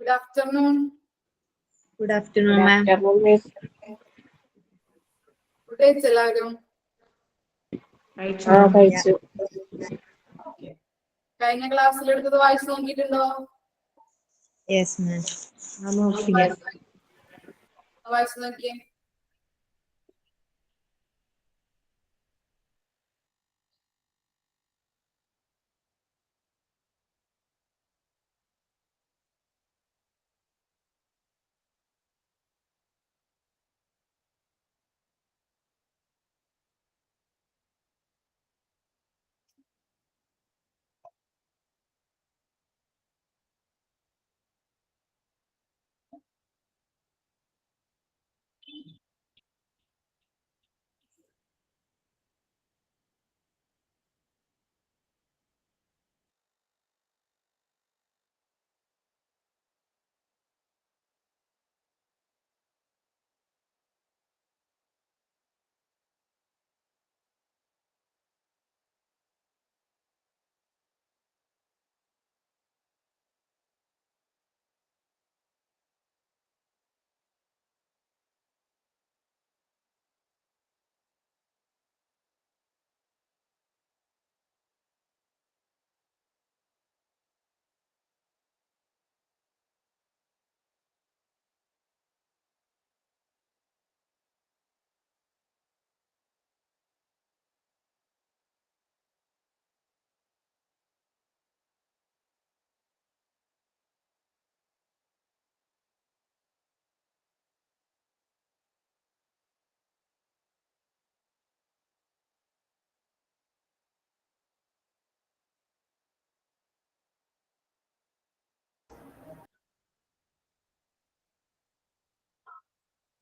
Good afternoon. Good afternoon, ma'am. Good day, എല്ലാവരും. കഴിച്ചു. കഴിഞ്ഞ ക്ലാസ്സിൽ എടുത്തത് വായിച്ചു നോക്കിയിട്ടുണ്ടോ? Yes, ma'am. വായിച്ചു നോക്കിയേ.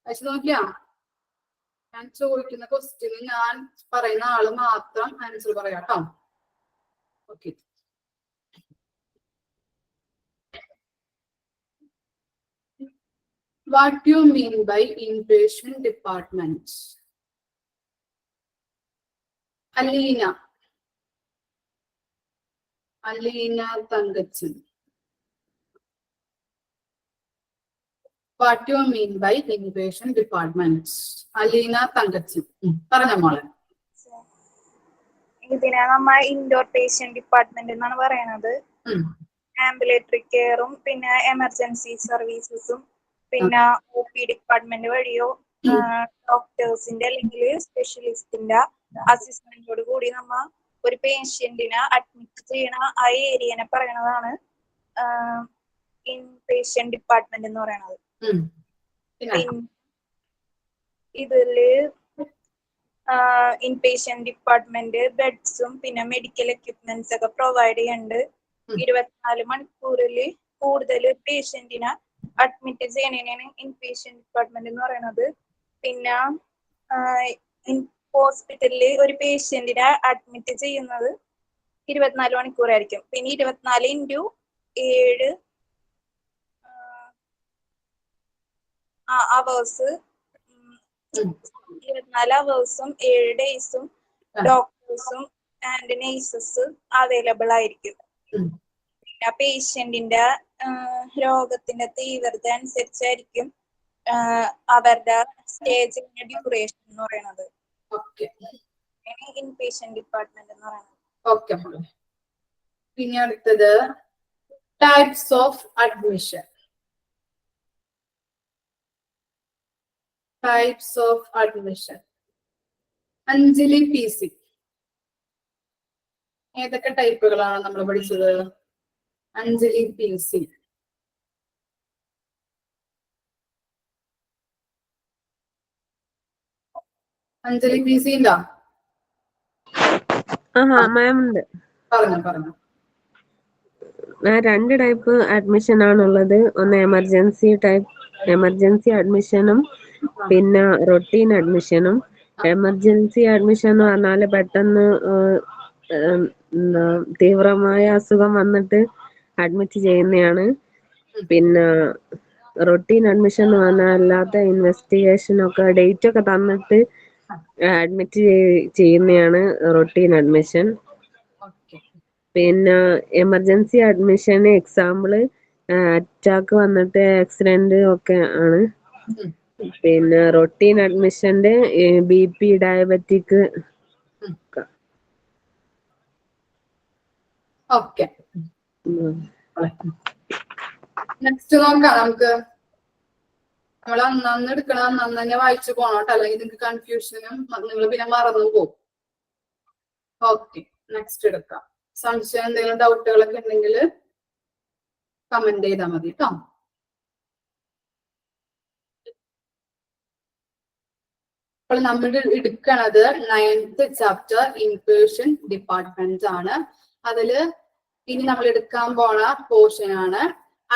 വായിച്ചു നോക്കിയാ? ഞാൻ ചോദിക്കുന്ന ക്വസ്റ്റ്യന് ഞാൻ പറയുന്ന ആള് മാത്രം ആൻസർ പറയാം കേട്ടോ. Okay. What do you mean by inpatient department? Aleena Thankachan. What do you mean by inpatient department? Aleena Thankachan പറഞ്ഞ മോളെ. ഇതിനെ നമ്മ ഇൻഡോർ പേഷ്യന്റ് ഡിപ്പാർട്ട്മെന്റ് എന്നാണ് പറയുന്നത്. ആംബുലേറ്ററി കെയറും പിന്നെ എമർജൻസി സർവീസസും പിന്നെ ഒ പി ഡിപ്പാർട്ട്മെന്റ് വഴിയോ ഡോക്ടേഴ്സിന്റെ അല്ലെങ്കിൽ സ്പെഷ്യലിസ്റ്റിന്റെ അസിസ്റ്റന്റോട് കൂടി നമ്മ ഒരു പേഷ്യന്റിനെ അഡ്മിറ്റ് ചെയ്യണ ആ ഏരിയനെ പറയണതാണ് ഇൻ പേഷ്യന്റ് ഡിപ്പാർട്ട്മെന്റ് എന്ന് പറയുന്നത്. ഇതില് ഇൻ പേഷ്യന്റ് ഡിപ്പാർട്ട്മെന്റ് ബെഡ്സും പിന്നെ മെഡിക്കൽ എക്യുപ്മെന്റ്സ് ഒക്കെ പ്രൊവൈഡ് ചെയ്യുന്നുണ്ട്. 24 മണിക്കൂറിൽ കൂടുതൽ പേഷ്യന്റിനെ അഡ്മിറ്റ് ചെയ്യണേനാണ് ഇൻ പേഷ്യന്റ് ഡിപ്പാർട്ട്മെന്റ് എന്ന് പറയുന്നത്. പിന്നെ ഹോസ്പിറ്റലില് ഒരു പേഷ്യന്റിനെ അഡ്മിറ്റ് ചെയ്യുന്നത് 24 മണിക്കൂറായിരിക്കും. പിന്നെ 24x7 അവേഴ്സ് 24 അവേഴ്സും 7 ഡേയ്സും ഡോക്ടേഴ്സും ആൻഡ് നേഴ്സസ് അവൈലബിൾ ആയിരിക്കും. പിന്നെ പേഷ്യന്റിന്റെ രോഗത്തിന്റെ തീവ്രത അനുസരിച്ചായിരിക്കും അവരുടെ സ്റ്റേജിന്റെ ഡ്യൂറേഷൻ എന്ന് പറയുന്നത്. ഇൻ പേഷ്യന്റ് ഡിപ്പാർട്ട്മെന്റ് എന്ന് പറയുന്നത്. പിന്നെ അടുത്തത് types of admission. Types of admission. Anjali P C. ഏതൊക്കെ ടൈപ്പുകളാണ് നമ്മൾ പഠിച്ചത്? Anjali P C. Anjali P C ഉണ്ടോ? പറഞ്ഞു. 2 ടൈപ്പ് അഡ്മിഷൻ ആണുള്ളത്. ഒന്ന് എമർജൻസി അഡ്മിഷനും പിന്നെ റൊട്ടീൻ അഡ്മിഷനും. എമർജൻസി അഡ്മിഷൻ എന്ന് പറഞ്ഞാല് പെട്ടെന്ന് തീവ്രമായ അസുഖം വന്നിട്ട് അഡ്മിറ്റ് ചെയ്യുന്നതാണ്. പിന്നെ റൊട്ടീൻ അഡ്മിഷൻ എന്ന് പറഞ്ഞാൽ അല്ലാത്ത ഇൻവെസ്റ്റിഗേഷനൊക്കെ ഡേറ്റ് ഒക്കെ തന്നിട്ട് അഡ്മിറ്റ് ചെയ്യുന്നതാണ് റൊട്ടീൻ അഡ്മിഷൻ. പിന്നെ എമർജൻസി അഡ്മിഷന് എക്സാമ്പിള് അറ്റാക്ക് വന്നിട്ട് ആക്സിഡന്റ് ഒക്കെ ആണ്. ഉം. പിന്നെ റൊട്ടീൻ അഡ്മിഷന്റെ BP ഡയബറ്റിക്. ഓക്കെ, നെക്സ്റ്റ് നോക്കാം നമുക്ക്. നമ്മൾ അന്നന്ന് എടുക്കണം, അന്നന്ന് തന്നെ വായിച്ചു പോകണം കേട്ടോ, അല്ലെങ്കിൽ നിങ്ങൾക്ക് കൺഫ്യൂഷനും നിങ്ങൾ പിന്നെ മറന്നു പോകും. ഓക്കെ, നെക്സ്റ്റ് എടുക്കാം. സംശയം എന്തെങ്കിലും ഡൗട്ടുകളൊക്കെ ഉണ്ടെങ്കിൽ കമന്റ് ചെയ്താൽ മതി കേട്ടോ. അപ്പോൾ നമ്മൾ എടുക്കണത് 9th ചാപ്റ്റർ ഇൻപേർഷൻ ഡിപ്പാർട്ട്മെന്റ് ആണ്. അതില് ഇനി നമ്മൾ എടുക്കാൻ പോണ പോർഷൻ ആണ്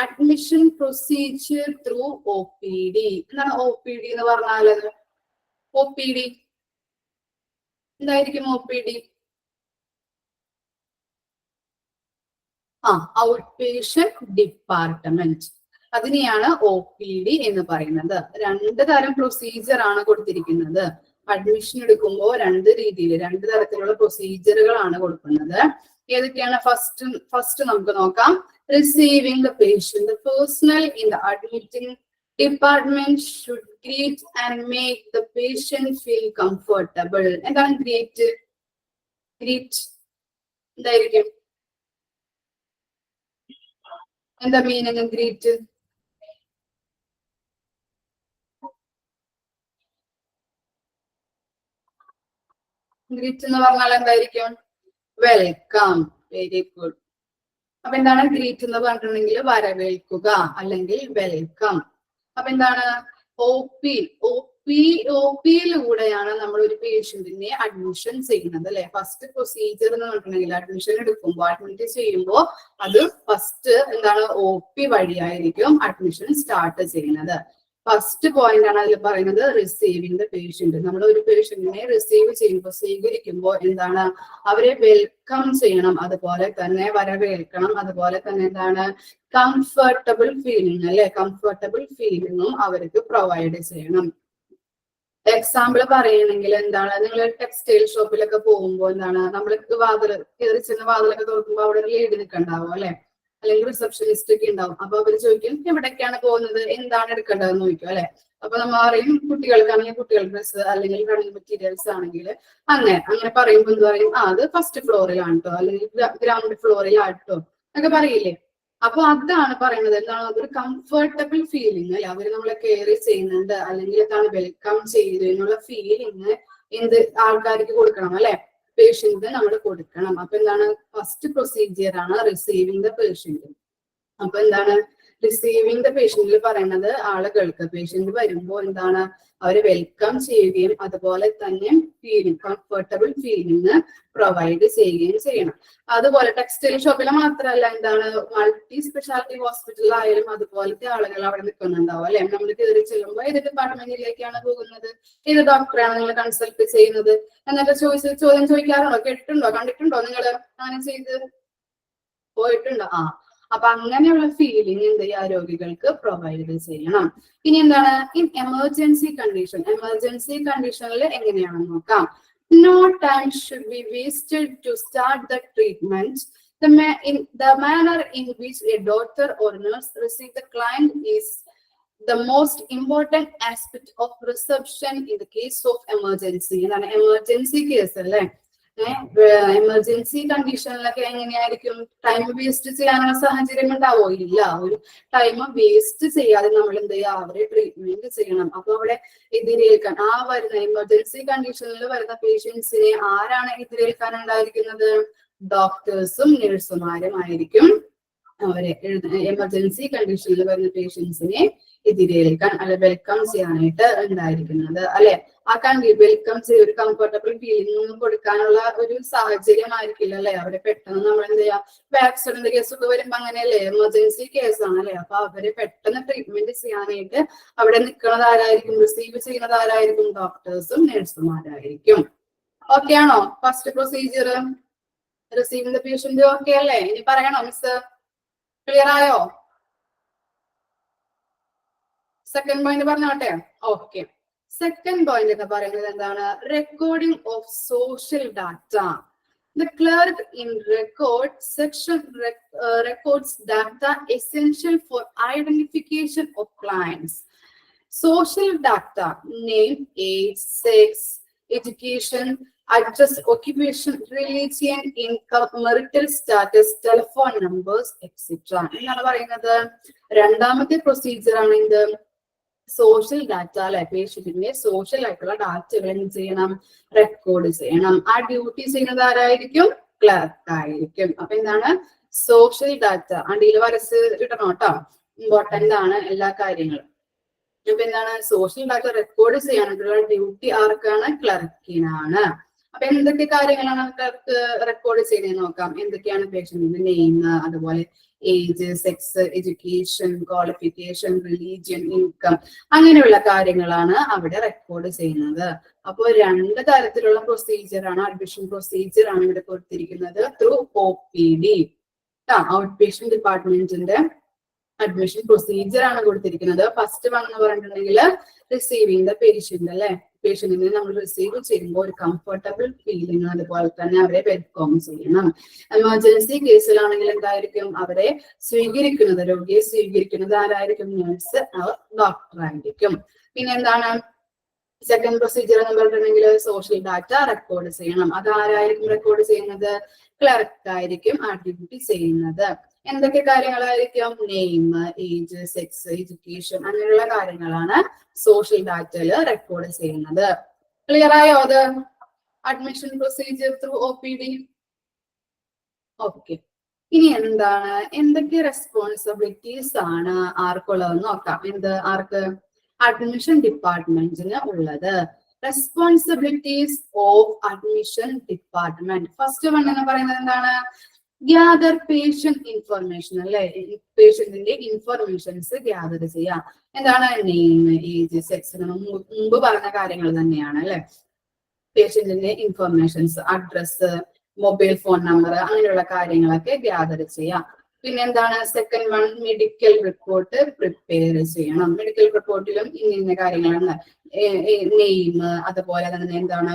അഡ്മിഷൻ പ്രൊസീജിയർ ത്രൂ OPD. എന്താണ് OPD എന്ന് പറഞ്ഞാല്? OPD എന്തായിരിക്കും? OPD out patient department. അതിനെയാണ് OPD എന്ന് പറയുന്നത്. 2 തരം പ്രൊസീജിയർ ആണ് കൊടുത്തിരിക്കുന്നത്. അഡ്മിഷൻ എടുക്കുമ്പോൾ 2 രീതിയിൽ 2 തരത്തിലുള്ള പ്രൊസീജിയറുകളാണ് കൊടുക്കുന്നത്. ഏതൊക്കെയാണ്? ഫസ്റ്റ് നമുക്ക് നോക്കാം. Receiving the patient. The personnel in the admitting department should greet and make the patient feel comfortable. എന്താണ് ഗ്രീറ്റ്? ഗ്രീറ്റ് എന്തായിരിക്കും? എന്താ മീനിങ് ഗ്രീറ്റ്? ഗ്രീറ്റ് എന്ന് പറഞ്ഞാൽ എന്തായിരിക്കും? വെൽക്കം. Very good. അപ്പൊ എന്താണ് ഗ്രീറ്റ് എന്ന് പറഞ്ഞിട്ടുണ്ടെങ്കിൽ വരവേൽക്കുക അല്ലെങ്കിൽ വെൽക്കം. അപ്പൊ എന്താണ് OPയിലൂടെയാണ് നമ്മൾ ഒരു പേഷ്യന്റിനെ അഡ്മിഷൻ ചെയ്യുന്നത് അല്ലെ. ഫസ്റ്റ് പ്രൊസീജിയർ എന്ന് പറഞ്ഞിട്ടുണ്ടെങ്കിൽ അഡ്മിഷൻ എടുക്കുമ്പോൾ അഡ്മിറ്റ് ചെയ്യുമ്പോൾ അത് ഫസ്റ്റ് എന്താണ് OP വഴിയായിരിക്കും അഡ്മിഷൻ സ്റ്റാർട്ട് ചെയ്യുന്നത്. ഫസ്റ്റ് പോയിന്റ് ആണ് അതിൽ പറയുന്നത് റിസീവിംഗ് ദ പേഷ്യന്റ്. നമ്മൾ ഒരു പേഷ്യന്റിനെ റിസീവ് ചെയ്യുമ്പോൾ സ്വീകരിക്കുമ്പോൾ എന്താണ് അവരെ വെൽക്കം ചെയ്യണം, അതുപോലെ തന്നെ വരവേൽക്കണം, അതുപോലെ തന്നെ എന്താണ് കംഫർട്ടബിൾ ഫീലിംഗ് അല്ലെ. കംഫർട്ടബിൾ ഫീലിംഗും അവർക്ക് പ്രൊവൈഡ് ചെയ്യണം. എക്സാമ്പിൾ പറയുകയാണെങ്കിൽ എന്താണ്, നിങ്ങൾ ടെക്സ്റ്റൈൽ ഷോപ്പിലൊക്കെ പോകുമ്പോൾ എന്താണ് നമ്മൾക്ക് കയറി ചെന്ന് വാതിലൊക്കെ തുറക്കുമ്പോൾ അവിടെ ഒരു ലേഡി നിൽക്കണ്ടാവും അല്ലെ, അല്ലെങ്കിൽ റിസപ്ഷനിസ്റ്റ് ഒക്കെ ഉണ്ടാവും. അപ്പൊ അവര് ചോദിക്കും എവിടേക്കാണ് പോകുന്നത്, എന്താണ് എടുക്കേണ്ടതെന്ന് ചോദിക്കും അല്ലെ. അപ്പൊ നമ്മൾ അറിയും കുട്ടികൾക്കാണെങ്കിൽ കുട്ടികൾ ഡ്രസ്സ്, അല്ലെങ്കിൽ റണ്ണിങ് മെറ്റീരിയൽസ് ആണെങ്കിൽ അങ്ങനെ പറയുമ്പോൾ എന്ത് പറയും? അത് ഫസ്റ്റ് ഫ്ലോറിലാണ് കേട്ടോ, അല്ലെങ്കിൽ ഗ്രൗണ്ട് ഫ്ലോറിലാട്ടോ എന്നൊക്കെ പറയില്ലേ. അപ്പൊ അതാണ് പറയുന്നത് എന്താണ്, അതൊരു കംഫർട്ടബിൾ ഫീലിംഗ് അല്ലെ. അവര് നമ്മളെ കെയർ ചെയ്യുന്നുണ്ട് അല്ലെങ്കിൽ എന്താണ് വെൽക്കം ചെയ്തു എന്നുള്ള ഫീലിംഗ് എന്ത് ആൾക്കാർക്ക് കൊടുക്കണം അല്ലെ, പേഷ്യന്റ് നമ്മൾ കൊടുക്കണം. അപ്പൊ എന്താണ് ഫസ്റ്റ് പ്രൊസീജിയർ ആണ് റിസീവിംഗ് ദ പേഷ്യന്റ്. അപ്പൊ എന്താണ് റിസീവിംഗ് ദ പേഷ്യന്റിൽ പറയുന്നത് ആളുകൾക്ക് പേഷ്യന്റ് വരുമ്പോൾ എന്താണ് അവരെ വെൽക്കം ചെയ്യുകയും അതുപോലെ തന്നെ കംഫർട്ടബിൾ ഫീലിംഗ് പ്രൊവൈഡ് ചെയ്യുകയും ചെയ്യണം. അതുപോലെ ടെക്സ്റ്റൈൽ ഷോപ്പിൽ മാത്രമല്ല എന്താണ് മൾട്ടി സ്പെഷ്യാലിറ്റി ഹോസ്പിറ്റലിലായാലും അതുപോലത്തെ ആളുകൾ അവിടെ നിൽക്കുന്നുണ്ടാവും അല്ലെ. നമ്മൾ കയറി ചെല്ലുമ്പോൾ ഏത് ഡിപ്പാർട്ട്മെന്റിലേക്കാണ് പോകുന്നത്, ഏത് ഡോക്ടറാണ് നിങ്ങൾ കൺസൾട്ട് ചെയ്യുന്നത് എന്നൊക്കെ ചോദ്യം ചോദിക്കാറുണ്ടോ? കേട്ടിട്ടുണ്ടോ? കണ്ടിട്ടുണ്ടോ? നിങ്ങൾ അങ്ങനെ ചെയ്ത് പോയിട്ടുണ്ടോ? അപ്പൊ അങ്ങനെയുള്ള ഫീലിംഗ് എന്ത് ചെയ്യുക രോഗികൾക്ക് പ്രൊവൈഡ് ചെയ്യണം. ഇനി എന്താണ് ഇൻ എമർജൻസി കണ്ടീഷനിൽ എങ്ങനെയാണെന്ന് നോക്കാം. No time should be wasted to start the treatment. The manner in which a doctor or nurse receive the client is the most important aspect of reception in the case of emergency. എന്താണ് emergency case അല്ലേ. Emergency കണ്ടീഷനിലൊക്കെ എങ്ങനെയായിരിക്കും? Time waste ചെയ്യാനുള്ള സാഹചര്യം ഉണ്ടാവോ? ഇല്ല. ഒരു time waste ചെയ്യാതെ നമ്മൾ എന്ത് ചെയ്യുക, അവരെ ട്രീറ്റ്മെന്റ് ചെയ്യണം. അപ്പൊ അവിടെ എതിരേൽക്കാൻ വരുന്ന എമർജൻസി കണ്ടീഷനിൽ വരുന്ന പേഷ്യൻസിനെ ആരാണ് എതിരേൽക്കാനുണ്ടായിരിക്കുന്നത്? ഡോക്ടേഴ്സും നഴ്സുമാരും ആയിരിക്കും അവരെ എമർജൻസി കണ്ടീഷനിൽ വരുന്ന പേഷ്യൻസിനെ എതിരേൽക്കാൻ അല്ലെ വെൽക്കം ചെയ്യാനായിട്ട് ഉണ്ടായിരിക്കുന്നത് അല്ലെ. വെൽക്കം ചെയ്ത് ഒരു കംഫർട്ടബിൾ ഫീലിംഗ് കൊടുക്കാനുള്ള ഒരു സാഹചര്യം ആയിരിക്കില്ല അല്ലെ. അവരെ പെട്ടെന്ന് നമ്മൾ എന്ത് ചെയ്യാം, ആക്സിഡന്റ് കേസ് ഒക്കെ വരുമ്പോ അങ്ങനെയല്ലേ, എമർജൻസി കേസാണ് അല്ലെ. അപ്പൊ അവരെ പെട്ടെന്ന് ട്രീറ്റ്മെന്റ് ചെയ്യാനായിട്ട് അവിടെ നിൽക്കുന്നത് ആരായിരിക്കും, റിസീവ് ചെയ്യുന്നത് ആരായിരിക്കും? ഡോക്ടേഴ്സും നഴ്സുമാരായിരിക്കും. ഓക്കെ ആണോ? First procedure receiving the patient okay അല്ലേ? ഇനി പറയണോ മിസ്? ക്ലിയർ ആയോ? സെക്കൻഡ് പോയിന്റ് പറഞ്ഞോട്ടെ. ഓക്കെ, സെക്കൻഡ് പോയിന്റ് എന്ന് പറയുന്നത് എന്താണ്? Recording of social data. The clerk in record section records data essential for identification of clients. Social data, name, age, sex, education, address, occupation, religion, income, marital status, telephone numbers, etc. എന്നാണ് പറയുന്നത്. രണ്ടാമത്തെ procedure ആണ് ഇത് social data അല്ലെ. പേഷ്യന്റിന്റെ social ആയിട്ടുള്ള ഡാറ്റകൾ എന്ത് ചെയ്യണം, record ചെയ്യണം. ആ ഡ്യൂട്ടി ചെയ്യുന്നത് ആരായിരിക്കും, ക്ലർക്ക് ആയിരിക്കും. അപ്പൊ എന്താണ് സോഷ്യൽ ഡാറ്റ. അടിയിൽ വരച്ച് ഇടണം കേട്ടോ, ഇമ്പോർട്ടന്റ് ആണ് എല്ലാ കാര്യങ്ങളും. അപ്പൊ എന്താണ് സോഷ്യൽ ഡാറ്റ റെക്കോർഡ് ചെയ്യാനുള്ള ഡ്യൂട്ടി ആർക്കാണ്, ക്ലർക്കിനാണ്. അപ്പൊ എന്തൊക്കെ കാര്യങ്ങളാണ് ക്ലർക്ക് റെക്കോർഡ് ചെയ്യുന്നത് നോക്കാം. എന്തൊക്കെയാണ് പേഷ്യന്റിന്റെ നെയിം, അതുപോലെ age, sex, education, qualification, religion, income, അങ്ങനെയുള്ള കാര്യങ്ങളാണ് അവിടെ റെക്കോർഡ് ചെയ്യുന്നത്. അപ്പോൾ രണ്ട് തരത്തിലുള്ള പ്രൊസീജിയർ ആണ്, അഡ്മിഷൻ പ്രൊസീജിയർ ആണ് ഇവിടെ കൊടുത്തിരിക്കുന്നത്. ത്രൂ OPD, ഔട്ട് പേഷ്യന്റ് ഡിപ്പാർട്ട്മെന്റിന്റെ അഡ്മിഷൻ പ്രൊസീജിയർ ആണ് കൊടുത്തിരിക്കുന്നത്. ഫസ്റ്റ് വൺ എന്ന് പറഞ്ഞിട്ടുണ്ടെങ്കിൽ റിസീവിങ് ദ പേഷ്യന്റ് അല്ലെ. പേഷ്യന്റിനെ നമ്മൾ റിസീവ് ചെയ്യുമ്പോൾ ഒരു കംഫർട്ടബിൾ ഫീലിംഗ്, അതുപോലെ തന്നെ അവരെ വെൽക്കം ചെയ്യണം. എമർജൻസി കേസിലാണെങ്കിൽ എന്തായിരിക്കും, അവരെ സ്വീകരിക്കുന്നത്, രോഗിയെ സ്വീകരിക്കുന്നത് ആരായിരിക്കും, നേഴ്സ്, ഡോക്ടർ ആയിരിക്കും. പിന്നെ എന്താണ് സെക്കൻഡ് പ്രൊസീജിയർ എന്ന് പറഞ്ഞിട്ടുണ്ടെങ്കിൽ സോഷ്യൽ ഡാറ്റ റെക്കോർഡ് ചെയ്യണം. അത് ആരായിരിക്കും റെക്കോർഡ് ചെയ്യുന്നത്, ക്ലർക്ക് ആയിരിക്കും ആ ഡ്യൂട്ടി ചെയ്യുന്നത്. എന്തൊക്കെ കാര്യങ്ങളായിരിക്കും, നെയിം, ഏജ്, സെക്സ്, എഡ്യൂക്കേഷൻ, അങ്ങനെയുള്ള കാര്യങ്ങളാണ് സോഷ്യൽ ഡാറ്റയിൽ റെക്കോർഡ് ചെയ്യുന്നത്. ക്ലിയർ ആയോ അത് admission procedure through OPD? Okay. ഇനി എന്താണ്, എന്തൊക്കെ റെസ്പോൺസിബിലിറ്റീസ് ആണ് ആർക്കുള്ളതെന്ന് നോക്കാം. എന്ത് ആർക്ക്, അഡ്മിഷൻ ഡിപ്പാർട്ട്മെന്റിന് ഉള്ളത്. Responsibilities of admission department. First one എന്ന് പറയുന്നത് എന്താണ്, ഗ്യാദർ പേഷ്യന്റ് ഇൻഫർമേഷൻ അല്ലെ. പേഷ്യന്റിന്റെ ഇൻഫർമേഷൻസ് ഗ്യാദർ ചെയ്യാം. എന്താണ് നെയിം, ഏജ്, സെക്സ്, മുമ്പ് പറഞ്ഞ കാര്യങ്ങൾ തന്നെയാണ് അല്ലെ. പേഷ്യന്റിന്റെ informations, address, mobile phone number, അങ്ങനെയുള്ള കാര്യങ്ങളൊക്കെ ഗ്യാദർ ചെയ്യാം. പിന്നെ എന്താണ് second one, medical report prepare ചെയ്യണം. മെഡിക്കൽ റിപ്പോർട്ടിലും ഇന്ന കാര്യങ്ങളാണ്, നെയിം, അതുപോലെ തന്നെ എന്താണ്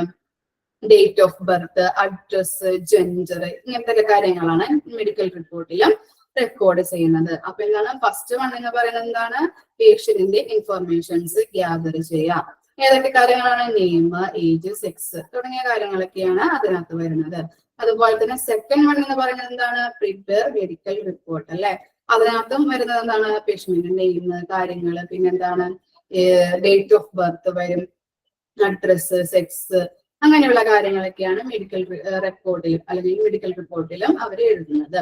date of birth, address, gender, ഇങ്ങനത്തെ കാര്യങ്ങളാണ് മെഡിക്കൽ റിപ്പോർട്ടിലും റെക്കോർഡ് ചെയ്യുന്നത്. അപ്പൊ എന്താണ് ഫസ്റ്റ് വൺ എന്ന് പറയുന്നത് എന്താണ്, പേഷ്യന്റിന്റെ ഇൻഫർമേഷൻസ് ഗ്യാദർ ചെയ്യാം. ഏതൊക്കെ കാര്യങ്ങളാണ്, നെയിം, ഏജ്, സെക്സ് തുടങ്ങിയ കാര്യങ്ങളൊക്കെയാണ് അതിനകത്ത് വരുന്നത്. അതുപോലെ തന്നെ സെക്കൻഡ് വൺ എന്ന് പറയുന്നത് എന്താണ്, പ്രിപ്പയർ മെഡിക്കൽ റിപ്പോർട്ട് അല്ലെ. അതിനകത്തും വരുന്നത് എന്താണ്, പേഷ്യന്റിന്റെ നെയിം, കാര്യങ്ങള്, പിന്നെന്താണ് ഡേറ്റ് ഓഫ് ബർത്ത് വരും, അഡ്രസ്, സെക്സ്, അങ്ങനെയുള്ള കാര്യങ്ങളൊക്കെയാണ് മെഡിക്കൽ റെക്കോർഡിലും അല്ലെങ്കിൽ മെഡിക്കൽ റിപ്പോർട്ടിലും അവർ എഴുതുന്നത്.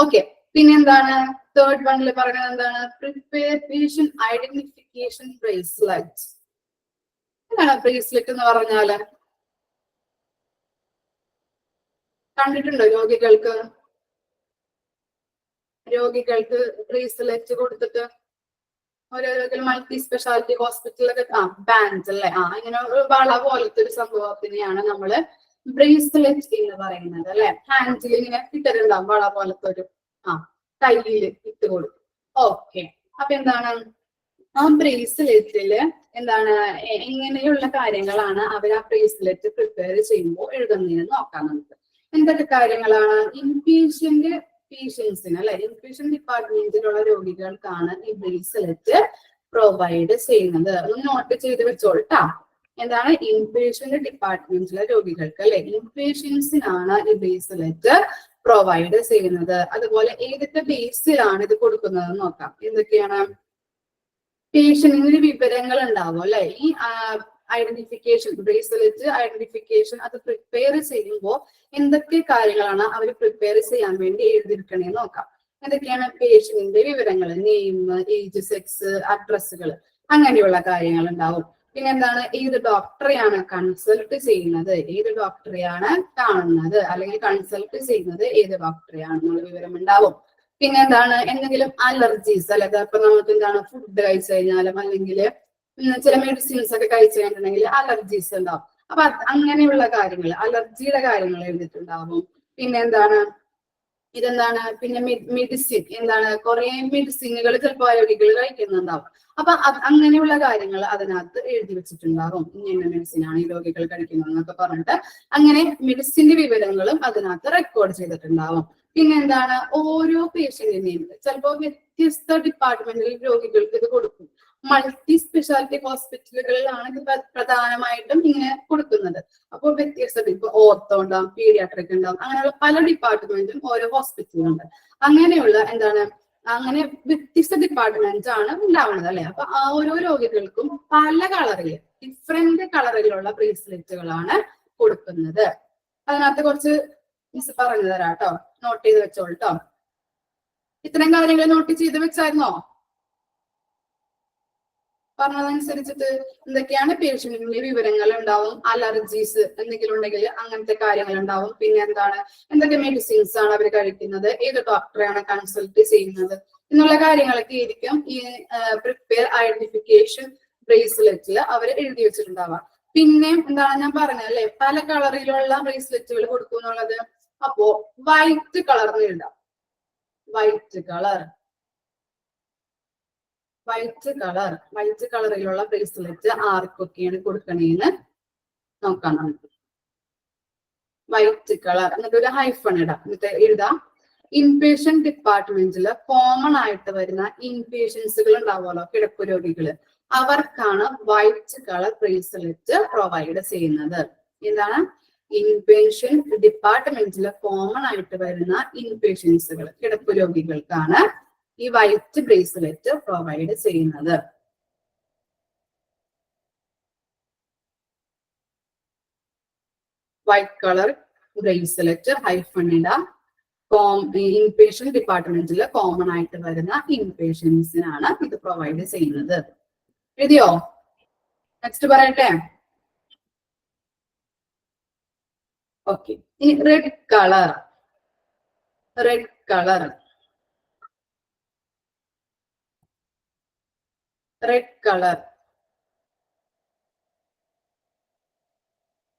ഓക്കെ. പിന്നെ എന്താണ് തേർഡ് വണ്ണിൽ പറയുന്നത് എന്താണ്, പ്രിപ്പയർ പേഷ്യന്റ് ഐഡന്റിഫിക്കേഷൻ ബ്രേസ്ലെറ്റ്. എന്താണ് ബ്രേസ്ലെറ്റ് എന്ന് പറഞ്ഞാല്, കണ്ടിട്ടുണ്ടോ രോഗികൾക്ക് ബ്രേസ്ലെറ്റ് കൊടുത്തിട്ട് ഓരോരോ മൾട്ടി സ്പെഷ്യാലിറ്റി ഹോസ്പിറ്റലൊക്കെ ബാൻഡ് അല്ലെ, ഇങ്ങനെ വള പോലത്തെ ഒരു സംഭവത്തിനെയാണ് നമ്മള് ബ്രേസ്ലെറ്റ് എന്ന് പറയുന്നത് അല്ലെ. ഹാൻഡിൽ ഇങ്ങനെ ഇട്ടിട്ടുണ്ടാവും വള പോലത്തെ ഒരു കയ്യില് ഇട്ട് കൊടുക്കും. ഓക്കെ. അപ്പൊ എന്താണ് ആ ബ്രേസ്ലെറ്റില് എന്താണ് എങ്ങനെയുള്ള കാര്യങ്ങളാണ് അവർ ആ ബ്രേസ്ലെറ്റ് പ്രിപ്പയർ ചെയ്യുമ്പോൾ എഴുതുന്നതെന്ന് നോക്കാം നമുക്ക്. എന്തൊക്കെ കാര്യങ്ങളാണ്, പേഷ്യൻസിന് അല്ലെ, ഇൻപേഷ്യന്റ് ഡിപ്പാർട്ട്മെന്റിലുള്ള രോഗികൾക്കാണ് ഈ ബ്രേസ്ലെറ്റ് പ്രൊവൈഡ് ചെയ്യുന്നത്. ഒന്ന് നോട്ട് ചെയ്ത് വെച്ചോളട്ടാ. എന്താണ് ഇൻപേഷ്യന്റ് ഡിപ്പാർട്ട്മെന്റിലെ രോഗികൾക്ക് അല്ലെ, ഇൻപേഷ്യൻസിനാണ് ഈ ബ്രേസ്ലെറ്റ് പ്രൊവൈഡ് ചെയ്യുന്നത്. അതുപോലെ ഏതൊക്കെ ബേസിലാണ് ഇത് കൊടുക്കുന്നത് നോക്കാം. എന്തൊക്കെയാണ്, പേഷ്യന്റിന് വിവരങ്ങൾ ഉണ്ടാവും അല്ലെ. ഈ ഐഡന്റിഫിക്കേഷൻ ബ്രേസ്ലെറ്റ് ഐഡന്റിഫിക്കേഷൻ അത് പ്രിപ്പയർ ചെയ്യുമ്പോൾ എന്തൊക്കെ കാര്യങ്ങളാണ് അവർ പ്രിപ്പയർ ചെയ്യാൻ വേണ്ടി എഴുതിയിരിക്കണേന്ന് നോക്കാം. എന്തൊക്കെയാണ്, പേഷ്യന്റിന്റെ വിവരങ്ങൾ, നെയിം, ഏജ്, സെക്സ്, അഡ്രസ്സുകൾ, അങ്ങനെയുള്ള കാര്യങ്ങൾ ഉണ്ടാവും. പിന്നെ എന്താണ്, ഏത് ഡോക്ടറെയാണ് കൺസൾട്ട് ചെയ്യുന്നത്, ഏത് ഡോക്ടറെയാണ് കാണുന്നത് അല്ലെങ്കിൽ കൺസൾട്ട് ചെയ്യുന്നത് ഏത് ഡോക്ടറെയാണെന്നുള്ള വിവരം ഉണ്ടാവും. പിന്നെ എന്താണ്, എന്തെങ്കിലും അലർജീസ് അല്ലാതെ ഇപ്പൊ നമുക്ക് എന്താണ് ഫുഡ് കഴിച്ചു കഴിഞ്ഞാലും അല്ലെങ്കിൽ ചില മെഡിസിൻസ് ഒക്കെ കഴിച്ചു കഴിഞ്ഞിട്ടുണ്ടെങ്കിൽ അലർജീസ് ഉണ്ടാവും. അപ്പൊ അങ്ങനെയുള്ള കാര്യങ്ങൾ, അലർജിയുടെ കാര്യങ്ങൾ എഴുതിയിട്ടുണ്ടാവും. പിന്നെ എന്താണ്, ഇതെന്താണ് പിന്നെ മെഡിസിൻ എന്താണ് കുറെ മെഡിസിനുകൾ ചിലപ്പോൾ രോഗികൾ കഴിക്കുന്നുണ്ടാവും. അപ്പൊ അങ്ങനെയുള്ള കാര്യങ്ങൾ അതിനകത്ത് എഴുതി വെച്ചിട്ടുണ്ടാവും. ഇന്ന മെഡിസിനാണ് ഈ രോഗികൾ കഴിക്കുന്നത് എന്നൊക്കെ പറഞ്ഞിട്ട് അങ്ങനെ മെഡിസിന്റെ വിവരങ്ങളും അതിനകത്ത് റെക്കോർഡ് ചെയ്തിട്ടുണ്ടാവും. പിന്നെ എന്താണ് ഓരോ പേഷ്യന്റിനെയും ചിലപ്പോൾ വ്യത്യസ്ത ഡിപ്പാർട്ട്മെന്റിൽ രോഗികൾക്ക് ഇത് കൊടുക്കും. മൾട്ടി സ്പെഷ്യാലിറ്റി ഹോസ്പിറ്റലുകളിലാണ് ഇത് പ്രധാനമായിട്ടും ഇങ്ങനെ കൊടുക്കുന്നത്. അപ്പോൾ വ്യത്യസ്ത ഇപ്പൊ ഓർത്തോ ഉണ്ടാവും, പീഡിയാട്രിക് ഉണ്ടാവും, അങ്ങനെയുള്ള പല ഡിപ്പാർട്ട്മെന്റും ഓരോ ഹോസ്പിറ്റലുണ്ട്. അങ്ങനെയുള്ള എന്താണ് അങ്ങനെ വ്യത്യസ്ത ഡിപ്പാർട്ട്മെന്റ് ആണ് ഉണ്ടാവുന്നത് അല്ലെ. അപ്പൊ ആ ഓരോ രോഗികൾക്കും പല കളറില് ഡിഫറെന്റ് കളറിലുള്ള ബ്രേസ്ലെറ്റുകളാണ് കൊടുക്കുന്നത്. അതിനകത്ത് കുറച്ച് മിസ് പറഞ്ഞു തരാം കേട്ടോ, നോട്ട് ചെയ്ത് വെച്ചോളൂ കേട്ടോ. ഇത്തരം കാര്യങ്ങൾ നോട്ട് ചെയ്ത് വെച്ചായിരുന്നോ? പറഞ്ഞതനുസരിച്ചിട്ട് എന്തൊക്കെയാണ് പേഷ്യന്റിന്റെ വിവരങ്ങൾ ഉണ്ടാവും, അലർജീസ് എന്തെങ്കിലും ഉണ്ടെങ്കിൽ അങ്ങനത്തെ കാര്യങ്ങൾ ഉണ്ടാവും. പിന്നെ എന്താണ് എന്തൊക്കെ മെഡിസിൻസ് ആണ് അവർ കഴിക്കുന്നത്, ഏത് ഡോക്ടറെയാണ് കൺസൾട്ട് ചെയ്യുന്നത് എന്നുള്ള കാര്യങ്ങളൊക്കെ ആയിരിക്കും ഈ പ്രിപ്പയർ ഐഡന്റിഫിക്കേഷൻ ബ്രേസ്ലെറ്റിൽ അവർ എഴുതി വെച്ചിട്ടുണ്ടാവാം. പിന്നെ എന്താണ് ഞാൻ പറഞ്ഞത് അല്ലെ, പല കളറിലുള്ള ബ്രേസ്ലെറ്റുകൾ കൊടുക്കും എന്നുള്ളത്. അപ്പോ വൈറ്റ് കളർ എഴുതാം. വൈറ്റ് കളറിലുള്ള ബ്രേസ്ലെറ്റ് ആർക്കൊക്കെയാണ് കൊടുക്കണേന്ന് നോക്കാം നമുക്ക്. വൈറ്റ് കളർ എന്നിട്ട് ഒരു ഹൈഫൺ ഇടാം. എന്നിട്ട് എഴുതാം ഇൻപേഷ്യന്റ് ഡിപ്പാർട്ട്മെന്റിൽ കോമൺ ആയിട്ട് വരുന്ന ഇൻപേഷ്യൻസുകൾ ഉണ്ടാവുമല്ലോ, കിടപ്പ് രോഗികള്, അവർക്കാണ് വൈറ്റ് കളർ ബ്രേസ്ലെറ്റ് പ്രൊവൈഡ് ചെയ്യുന്നത്. എന്താണ് ഇൻപേഷ്യന്റ് ഡിപ്പാർട്ട്മെന്റിൽ കോമൺ ആയിട്ട് വരുന്ന ഇൻപേഷ്യൻസുകൾ, കിടപ്പ് രോഗികൾക്കാണ് ഈ വൈറ്റ് ബ്രേസ്ലെറ്റ് പ്രൊവൈഡ് ചെയ്യുന്നത്. വൈറ്റ് കളർ ബ്രേസ്ലെറ്റ് ഹൈഫൺ ഇടാം. ഇൻപേഷ്യന്റ് ഡിപ്പാർട്ട്മെന്റിൽ കോമൺ ആയിട്ട് വരുന്ന ഇൻപേഷ്യൻസിനാണ് ഇത് പ്രൊവൈഡ് ചെയ്യുന്നത്. എഴുതിയോ? നെക്സ്റ്റ് പറയട്ടെ. ഓക്കെ, ഇനി റെഡ് കളർ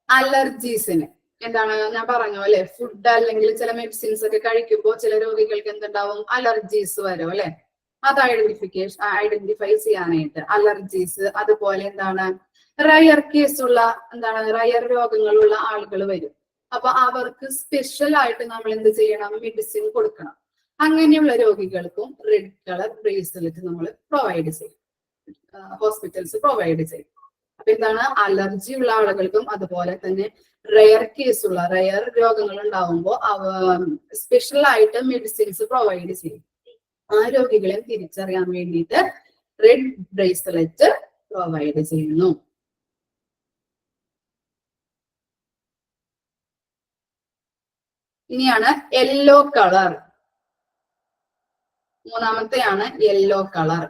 അലർജീസിന് എന്താണ് ഞാൻ പറഞ്ഞു അല്ലെ, ഫുഡ് അല്ലെങ്കിൽ ചില മെഡിസിൻസ് ഒക്കെ കഴിക്കുമ്പോൾ ചില രോഗികൾക്ക് എന്തുണ്ടാവും, അലർജീസ് വരും അല്ലെ. അത് ഐഡന്റിഫൈ ചെയ്യാനായിട്ട് അലർജീസ്, അതുപോലെ എന്താണ് റയർ കേസുള്ള എന്താണ് റയർ രോഗങ്ങളുള്ള ആളുകൾ വരും. അപ്പൊ അവർക്ക് സ്പെഷ്യൽ ആയിട്ട് നമ്മൾ എന്ത് ചെയ്യണം, മെഡിസിൻ കൊടുക്കണം. അങ്ങനെയുള്ള രോഗികൾക്കും റെഡ് കളർ ബ്രേസ്ലെറ്റ് നമ്മൾ പ്രൊവൈഡ് ചെയ്യും, ഹോസ്പിറ്റൽസ് പ്രൊവൈഡ് ചെയ്യും. അപ്പൊ എന്താണ് അലർജി ഉള്ള ആളുകൾക്കും അതുപോലെ തന്നെ റയർ രോഗങ്ങൾ ഉണ്ടാവുമ്പോൾ സ്പെഷ്യൽ ആയിട്ട് മെഡിസിൻസ് പ്രൊവൈഡ് ചെയ്യും. ആ രോഗികളെ തിരിച്ചറിയാൻ വേണ്ടിയിട്ട് റെഡ് ബ്രേസ്ലെറ്റ് പ്രൊവൈഡ് ചെയ്യുന്നു. ഇനിയാണ് യെല്ലോ കളർ. മൂന്നാമത്തെയാണ് yellow colour.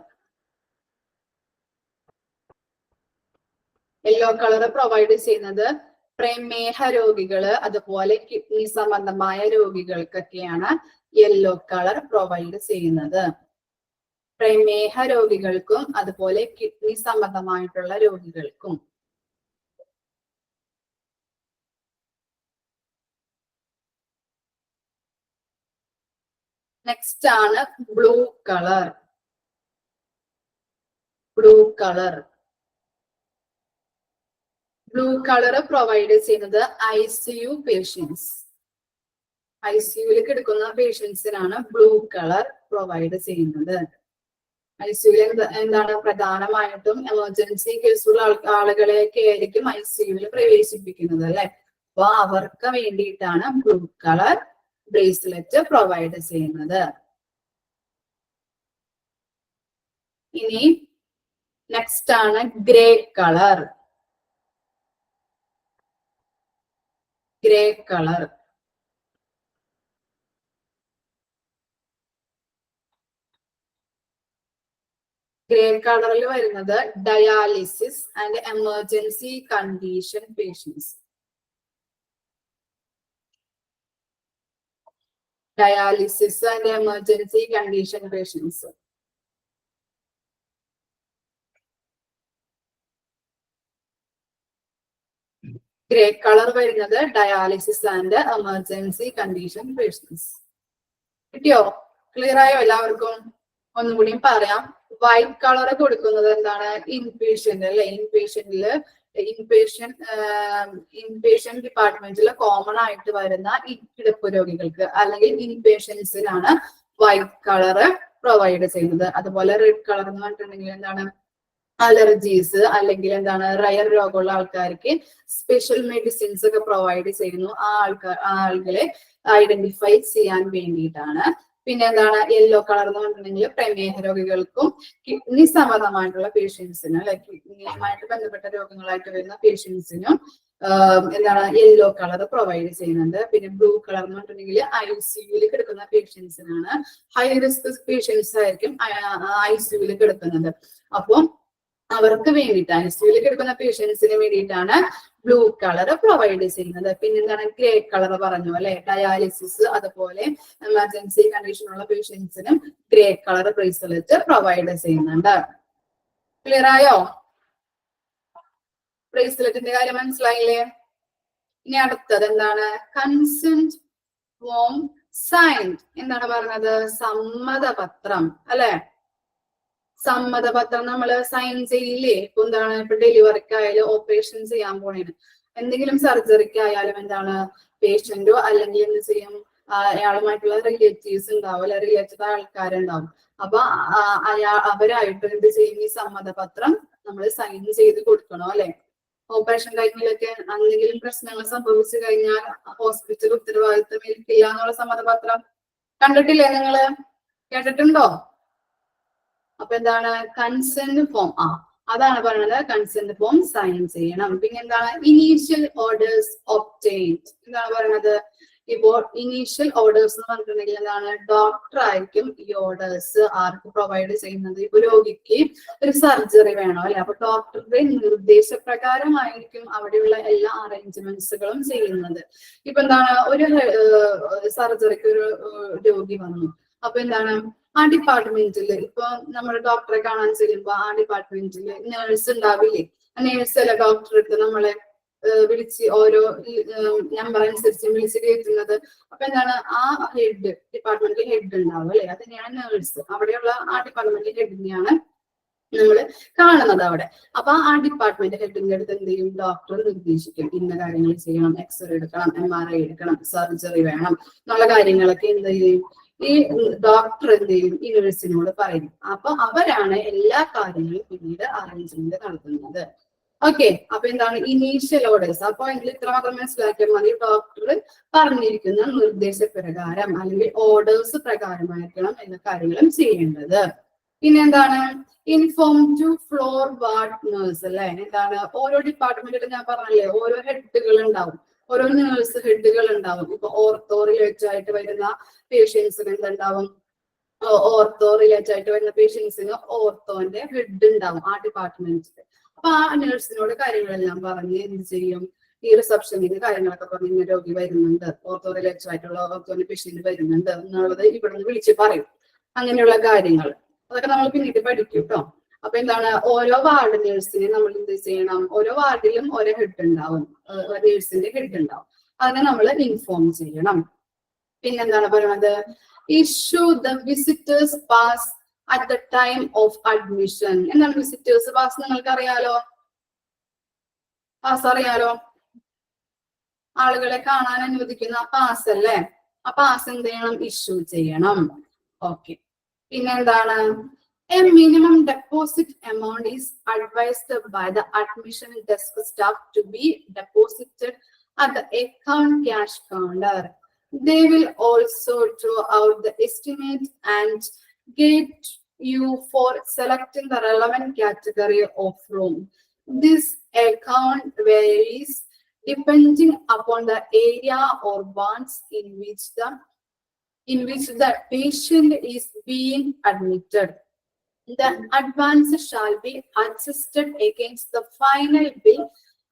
Yellow colour provide ചെയ്യുന്നത് പ്രമേഹ രോഗികള് അതുപോലെ കിഡ്നി സംബന്ധമായ രോഗികൾക്കൊക്കെയാണ് യെല്ലോ കളർ പ്രൊവൈഡ് ചെയ്യുന്നത്. പ്രമേഹ രോഗികൾക്കും അതുപോലെ കിഡ്നി സംബന്ധമായിട്ടുള്ള രോഗികൾക്കും. നെക്സ്റ്റ് ആണ് blue colour. Blue colour provide ചെയ്യുന്നത് ICU പേഷ്യൻസ്. ICUവിൽ കിടക്കുന്ന പേഷ്യൻസിനാണ് ബ്ലൂ കളർ പ്രൊവൈഡ് ചെയ്യുന്നത്. ICUവിൽ എന്താണ് പ്രധാനമായിട്ടും എമർജൻസി കേസുള്ള ആളുകളെയൊക്കെ ആയിരിക്കും ICUവിൽ പ്രവേശിപ്പിക്കുന്നത് അല്ലെ. അപ്പൊ അവർക്ക് വേണ്ടിയിട്ടാണ് ബ്ലൂ കളർ ബ്രേസ്ലെറ്റ് പ്രൊവൈഡ് ചെയ്യുന്നത്. ഇനി നെക്സ്റ്റ് ആണ് ഗ്രേ കളർ. ഗ്രേ കളറിൽ വരുന്നത് dialysis and emergency condition patients. Dialysis and emergency condition patients. Grey colour വരുന്നത് dialysis and emergency condition patients. കിട്ടിയോ? ക്ലിയർ ആയോ എല്ലാവർക്കും? ഒന്നുകൂടിയും പറയാം. വൈറ്റ് കളർ കൊടുക്കുന്നത് എന്താണ്? ഇൻപേഷ്യന്റ് അല്ലെ? ഇൻപേഷ്യന്റ് ഡിപ്പാർട്ട്മെന്റിൽ കോമൺ ആയിട്ട് വരുന്ന ഈ കിടപ്പ് രോഗികൾക്ക് അല്ലെങ്കിൽ ഇൻപേഷ്യൻസിനാണ് വൈറ്റ് കളർ പ്രൊവൈഡ് ചെയ്യുന്നത്. അതുപോലെ റെഡ് കളർ എന്ന് പറഞ്ഞിട്ടുണ്ടെങ്കിൽ എന്താണ്? അലർജീസ് അല്ലെങ്കിൽ എന്താണ് റയർ രോഗമുള്ള ആൾക്കാർക്ക് സ്പെഷ്യൽ മെഡിസിൻസ് ഒക്കെ പ്രൊവൈഡ് ചെയ്യുന്നു. ആ ആളുകളെ ഐഡന്റിഫൈ ചെയ്യാൻ വേണ്ടിയിട്ടാണ്. പിന്നെ എന്താണ്? യെല്ലോ കളർ എന്ന് പറഞ്ഞിട്ടുണ്ടെങ്കിൽ പ്രമേഹ രോഗികൾക്കും കിഡ്നി സംബന്ധമായിട്ടുള്ള പേഷ്യൻസിനും അല്ലെ കിഡ്നിയുമായിട്ട് ബന്ധപ്പെട്ട രോഗങ്ങളായിട്ട് വരുന്ന പേഷ്യൻസിനും എന്താണ് യെല്ലോ കളർ പ്രൊവൈഡ് ചെയ്യുന്നുണ്ട്. പിന്നെ ബ്ലൂ കളർ എന്ന് പറഞ്ഞിട്ടുണ്ടെങ്കിൽ ICUവിൽ കിടക്കുന്ന പേഷ്യൻസിനാണ്. ഹൈ റിസ്ക് പേഷ്യൻസ് ആയിരിക്കും ICUവിൽ കിടക്കുന്നത്. അപ്പം അവർക്ക് വേണ്ടിയിട്ട് ICUവിൽ കിടക്കുന്ന പേഷ്യൻസിന് വേണ്ടിയിട്ടാണ് ബ്ലൂ കളർ പ്രൊവൈഡ് ചെയ്യുന്നത്. പിന്നെ എന്താണ്? ഗ്രേ കളർ പറഞ്ഞു അല്ലെ? ഡയാലിസിസ് അതുപോലെ എമർജൻസി കണ്ടീഷനുള്ള പേഷ്യൻസിനും ഗ്രേ കളർ ബ്രേസ്ലെറ്റ് പ്രൊവൈഡ് ചെയ്യുന്നുണ്ട്. ക്ലിയർ ആയോ? ബ്രേസ്ലെറ്റിന്റെ കാര്യം മനസ്സിലായില്ലേ? ഇനി അടുത്തത് എന്താണ്? Consent form signed. എന്താണ് പറഞ്ഞത്? സമ്മതപത്രം അല്ലെ? സമ്മതപത്രം നമ്മൾ സൈൻ ചെയ്യില്ലേ? ഇപ്പൊ എന്താണ്? ഇപ്പൊ ഡെലിവറിക്കായാലും ഓപ്പറേഷൻ ചെയ്യാൻ പോണേന് എന്തെങ്കിലും സർജറിക്കായാലും എന്താണ്? പേഷ്യന്റോ അല്ലെങ്കിൽ എന്ത് ചെയ്യും? അയാളുമായിട്ടുള്ള റിലേറ്റീവ്സ് ഉണ്ടാവും അല്ലെ? റിലേറ്റഡ് ആൾക്കാരുണ്ടാവും. അപ്പൊ അവരായിട്ട് എന്ത് ചെയ്യും? ഈ സമ്മതപത്രം നമ്മൾ സൈൻ ചെയ്ത് കൊടുക്കണോ അല്ലെ? ഓപ്പറേഷൻ ടൈമിലൊക്കെ എന്തെങ്കിലും പ്രശ്നങ്ങൾ സംഭവിച്ചു കഴിഞ്ഞാൽ ഹോസ്പിറ്റൽ ഉത്തരവാദിത്തം ഏൽക്കില്ല എന്നുള്ള സമ്മതപത്രം കണ്ടിട്ടില്ലേ നിങ്ങള്? കേട്ടിട്ടുണ്ടോ? അപ്പൊ എന്താണ്? Consent form. അതാണ് പറയുന്നത്. കൺസെന്റ് ഫോം സൈൻ ചെയ്യണം. പിന്നെ എന്താണ്? Initial orders obtained. എന്താണ് പറയുന്നത്? ഇപ്പോൾ ഇനീഷ്യൽ ഓർഡേഴ്സ് എന്ന് പറഞ്ഞിട്ടുണ്ടെങ്കിൽ എന്താണ്? ഡോക്ടർ ആയിരിക്കും ഈ ഓർഡേഴ്സ് ആർക്ക് പ്രൊവൈഡ് ചെയ്യുന്നത്? ഇപ്പൊ രോഗിക്ക് ഒരു സർജറി വേണോ അല്ലെ? അപ്പൊ ഡോക്ടറുടെ നിർദ്ദേശപ്രകാരമായിരിക്കും അവിടെയുള്ള എല്ലാ അറേഞ്ച്മെന്റ്സുകളും ചെയ്യുന്നത്. ഇപ്പൊ എന്താണ്? ഒരു സർജറിക്ക് ഒരു രോഗി വന്നു. അപ്പൊ എന്താണ്? ആ ഡിപ്പാർട്ട്മെന്റിൽ ഇപ്പൊ നമ്മൾ ഡോക്ടറെ കാണാൻ ചെല്ലുമ്പോ ആ ഡിപ്പാർട്ട്മെന്റിൽ നേഴ്സ് ഉണ്ടാവില്ലേ? ആ നേഴ്സ് അല്ല ഡോക്ടറെ അടുത്ത് നമ്മളെ വിളിച്ച് ഓരോ നമ്പർ അനുസരിച്ച് വിളിച്ച് കയറ്റുന്നത്. അപ്പൊ എന്താണ്? ആ ഹെഡ് ഡിപ്പാർട്ട്മെന്റിൽ ഹെഡ് ഉണ്ടാവും അല്ലെ? അത് തന്നെയാണ് നേഴ്സ്. അവിടെയുള്ള ആ ഡിപ്പാർട്ട്മെന്റിൽ ഹെഡിനെയാണ് നമ്മൾ കാണുന്നത് അവിടെ. അപ്പൊ ആ ഡിപ്പാർട്ട്മെന്റ് ഹെഡിന്റെ അടുത്ത് എന്ത് ചെയ്യും? ഡോക്ടർ നിർദ്ദേശിക്കും ഇന്ന കാര്യങ്ങൾ ചെയ്യണം, എക്സ്റേ എടുക്കണം, MRI എടുക്കണം, സർജറി വേണം എന്നുള്ള കാര്യങ്ങളൊക്കെ എന്ത് ചെയ്യും? ഈ ഡോക്ടർ എന്ത് ചെയ്യും? ഈ നഴ്സിനോട് പറയും. അപ്പൊ അവരാണ് എല്ലാ കാര്യങ്ങളും പിന്നീട് അറേഞ്ച്മെന്റ് നടത്തുന്നത്. ഓക്കെ. അപ്പൊ എന്താണ്? Initial orders. അപ്പൊ എങ്കിൽ ഇത്ര മാത്രം മനസ്സിലാക്കിയാൽ മതി. ഡോക്ടർ പറഞ്ഞിരിക്കുന്ന നിർദ്ദേശപ്രകാരം അല്ലെങ്കിൽ ഓർഡേഴ്സ് പ്രകാരമായിരിക്കണം എല്ലാ കാര്യങ്ങളും ചെയ്യേണ്ടത്. പിന്നെ എന്താണ്? Inform to floor ward nurse അല്ലെ? എന്താണ്? ഓരോ ഡിപ്പാർട്ട്മെന്റിലും ഞാൻ പറഞ്ഞല്ലേ ഓരോ ഹെഡുകൾ ഉണ്ടാവും, ഓരോ നേഴ്സ് ഹെഡുകൾ ഉണ്ടാവും. ഇപ്പൊ ഓർത്തോ റിലേറ്റഡ് ആയിട്ട് വരുന്ന പേഷ്യൻസിന് എന്തുണ്ടാവും? ഓർത്തോ റിലേറ്റഡ് ആയിട്ട് വരുന്ന പേഷ്യൻസിന് ഓർത്തോന്റെ ഹെഡ് ഉണ്ടാവും ആ ഡിപ്പാർട്ട്മെന്റിൽ. അപ്പൊ ആ നഴ്സിനോട് കാര്യങ്ങളെല്ലാം പറഞ്ഞ് എന്ത് ചെയ്യും? ഈ റിസപ്ഷനിൽ കാര്യങ്ങളൊക്കെ പറഞ്ഞ് ഇങ്ങനെ രോഗി വരുന്നുണ്ട്, ഓർത്തോ റിലേറ്റഡ് ആയിട്ടുള്ള ഓർത്തോന്റെ പേഷ്യന്റ് വരുന്നുണ്ട് എന്നുള്ളത് ഇവിടുന്ന് വിളിച്ച് പറയും. അങ്ങനെയുള്ള കാര്യങ്ങൾ അതൊക്കെ നമ്മൾ പിന്നീട് പഠിക്കും കേട്ടോ. അപ്പൊ എന്താണ്? ഓരോ വാർഡ് നേഴ്സിനെ നമ്മൾ എന്ത് ചെയ്യണം? ഓരോ വാർഡിലും ഓരോ ഹെഡ് ഉണ്ടാവും, നേഴ്സിന്റെ ഹെഡ് ഉണ്ടാവും. അതിനെ നമ്മൾ ഇൻഫോം ചെയ്യണം. പിന്നെന്താണ് പറയുന്നത്? Issue the visitors pass at the time of admission. എന്താണ് വിസിറ്റേഴ്സ് പാസ്? നിങ്ങൾക്ക് അറിയാലോ. പാസ് അറിയാലോ? ആളുകളെ കാണാൻ അനുവദിക്കുന്ന പാസ് അല്ലേ? ആ പാസ് എന്ത് ചെയ്യണം? ഇഷ്യൂ ചെയ്യണം. ഓക്കെ. പിന്നെന്താണ്? A minimum deposit amount is advised by the admission desk staff to be deposited at the account cash counter. They will also draw out the estimate and get you for selecting the relevant category of room. This account varies depending upon the area or wards in which the patient is being admitted. The advance shall be adjusted against the final bill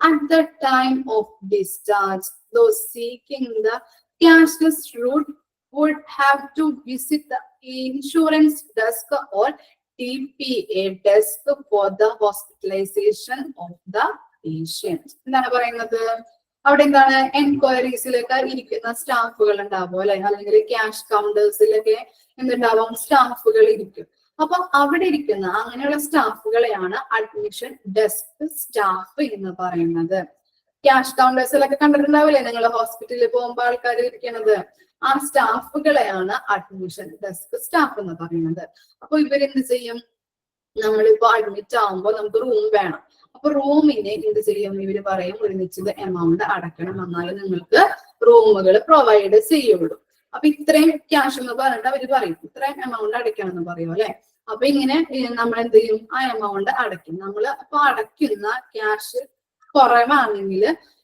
at the time of discharge. Those seeking the cashless route would have to visit the insurance desk or TPA desk for the hospitalization of the patient. എന്താണ് പറയുന്നത്? അവിടെ എന്താണ് എൻക്വയറീസിലൊക്കെ ഇരിക്കുന്ന സ്റ്റാഫുകൾ ഉണ്ടാവും അല്ലെ, അല്ലെങ്കിൽ cash കൗണ്ടേഴ്സിലൊക്കെ എന്തുണ്ടാവും, സ്റ്റാഫുകൾ ഇരിക്കും. അപ്പൊ അവിടെ ഇരിക്കുന്ന അങ്ങനെയുള്ള സ്റ്റാഫുകളെയാണ് അഡ്മിഷൻ ഡെസ്ക് സ്റ്റാഫ് എന്ന് പറയുന്നത്. ക്യാഷ് കൗണ്ടേഴ്സിലൊക്കെ കണ്ടിട്ടുണ്ടാവില്ലേ നിങ്ങൾ, ഹോസ്പിറ്റലിൽ പോകുമ്പോൾ ആൾക്കാർ ഇരിക്കുന്നത്, ആ സ്റ്റാഫുകളെയാണ് അഡ്മിഷൻ ഡെസ്ക് സ്റ്റാഫ് എന്ന് പറയുന്നത്. അപ്പൊ ഇവരെന്ത് ചെയ്യും, നമ്മളിപ്പോ അഡ്മിറ്റ് ആവുമ്പോൾ നമുക്ക് റൂം വേണം. അപ്പൊ റൂമിനെ എന്ത് ചെയ്യും, ഇവര് പറയും ഒരു നിശ്ചിത എമൗണ്ട് അടക്കണം, എന്നാലും നിങ്ങൾക്ക് റൂമുകൾ പ്രൊവൈഡ് ചെയ്യുള്ളൂ. അപ്പൊ ഇത്രയും ക്യാഷ് എന്ന് പറഞ്ഞിട്ട് അവര് പറയും ഇത്രയും എമൗണ്ട് അടയ്ക്കണം എന്ന് പറയും അല്ലെ. അപ്പൊ ഇങ്ങനെ നമ്മൾ എന്ത് ചെയ്യും, ആ എമൗണ്ട് അടയ്ക്കും. നമ്മൾ അപ്പൊ അടയ്ക്കുന്ന ക്യാഷ് കുറവാണെങ്കിൽ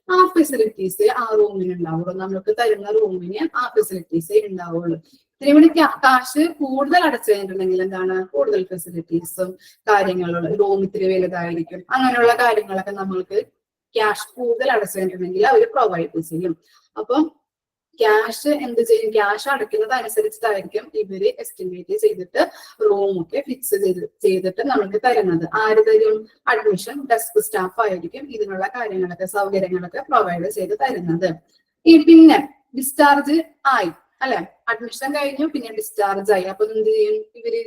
ആ ഫെസിലിറ്റീസ് ആ റൂമിന് ഉണ്ടാവുള്ളൂ, നമുക്ക് തരുന്ന റൂമിന് ആ ഫെസിലിറ്റീസ് ഉണ്ടാവുള്ളൂ. ഇവിടെ കാശ് കൂടുതൽ അടച്ചു കഴിഞ്ഞിട്ടുണ്ടെങ്കിൽ എന്താണ്, കൂടുതൽ ഫെസിലിറ്റീസും കാര്യങ്ങളും, റൂം ഇത്തിരി വലുതായിരിക്കും, അങ്ങനെയുള്ള കാര്യങ്ങളൊക്കെ നമ്മൾക്ക് ക്യാഷ് കൂടുതൽ അടച്ചു കഴിഞ്ഞിട്ടുണ്ടെങ്കിൽ അവർ പ്രൊവൈഡ് ചെയ്യും. അപ്പം ക്യാഷ് എന്ത് ചെയ്യും, ക്യാഷ് അടയ്ക്കുന്നത് അനുസരിച്ചിട്ടായിരിക്കും ഇവര് എസ്റ്റിമേറ്റ് ചെയ്തിട്ട് റൂമൊക്കെ ഫിക്സ് ചെയ്തിട്ട് നമുക്ക് തരുന്നത്. ആര് തരും, അഡ്മിഷൻ ഡെസ്ക് സ്റ്റാഫ് ആയിരിക്കും ഇതിനുള്ള കാര്യങ്ങളൊക്കെ സൗകര്യങ്ങളൊക്കെ പ്രൊവൈഡ് ചെയ്ത് തരുന്നത്. പിന്നെ ഡിസ്ചാർജ് ആയി അല്ലെ, അഡ്മിഷൻ കഴിഞ്ഞു, പിന്നെ ഡിസ്ചാർജ് ആയി. അപ്പൊ എന്ത് ചെയ്യും ഇവര്,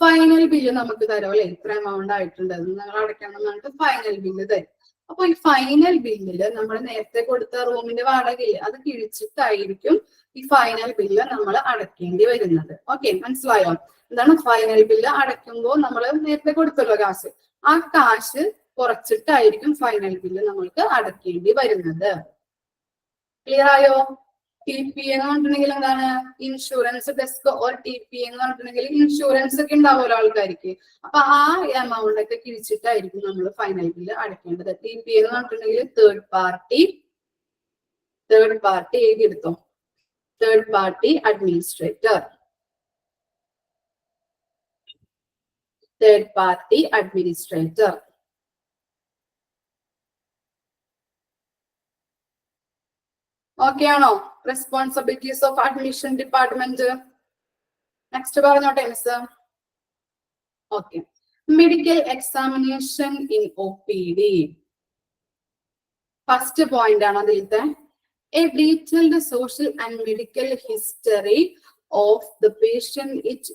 ഫൈനൽ ബില്ല് നമുക്ക് തരും അല്ലെ, ഇത്ര എമൗണ്ട് ആയിട്ടുണ്ട് നിങ്ങൾ അടയ്ക്കണം എന്ന് പറഞ്ഞിട്ട് ഫൈനൽ ബില്ല് തരും. അപ്പൊ ഈ ഫൈനൽ ബില്ലില് നമ്മൾ നേരത്തെ കൊടുത്ത റൂമിന്റെ വാടകയില്ല, അത് കിഴിച്ചിട്ടായിരിക്കും ഈ ഫൈനൽ ബില്ല് നമ്മൾ അടയ്ക്കേണ്ടി വരുന്നത്. ഓക്കെ, മനസ്സിലായോ? എന്താണ് ഫൈനൽ ബില്ല് അടയ്ക്കുമ്പോൾ നമ്മൾ നേരത്തെ കൊടുത്തല്ലോ കാശ്, ആ കാശ് കുറച്ചിട്ടായിരിക്കും ഫൈനൽ ബില്ല് നമ്മൾക്ക് അടയ്ക്കേണ്ടി വരുന്നത്. ക്ലിയർ ആയോ? ടി പി എന്ന് പറഞ്ഞിട്ടുണ്ടെങ്കിൽ എന്താണ്, insurance desk or T P എന്ന് പറഞ്ഞിട്ടുണ്ടെങ്കിൽ ഇൻഷുറൻസ് ഒക്കെ ഉണ്ടാവുമല്ലോ ആൾക്കാർക്ക്. അപ്പൊ ആ എമൗണ്ട് ഒക്കെ കിഴിച്ചിട്ടായിരിക്കും നമ്മൾ ഫൈനൽ ബില്ല് അടയ്ക്കേണ്ടത്. ടി പി എന്ന് പറഞ്ഞിട്ടുണ്ടെങ്കിൽ തേർഡ് പാർട്ടി എഴുതിയെടുത്തോ, third party administrator, third party administrator. Okay ആണോ? Responsibilities of admission department. Next പറഞ്ഞോട്ടെ miss. Okay, medical examination in OPD. First point ആണ് അതിലത്തെ. A detailed social and medical history of the patient it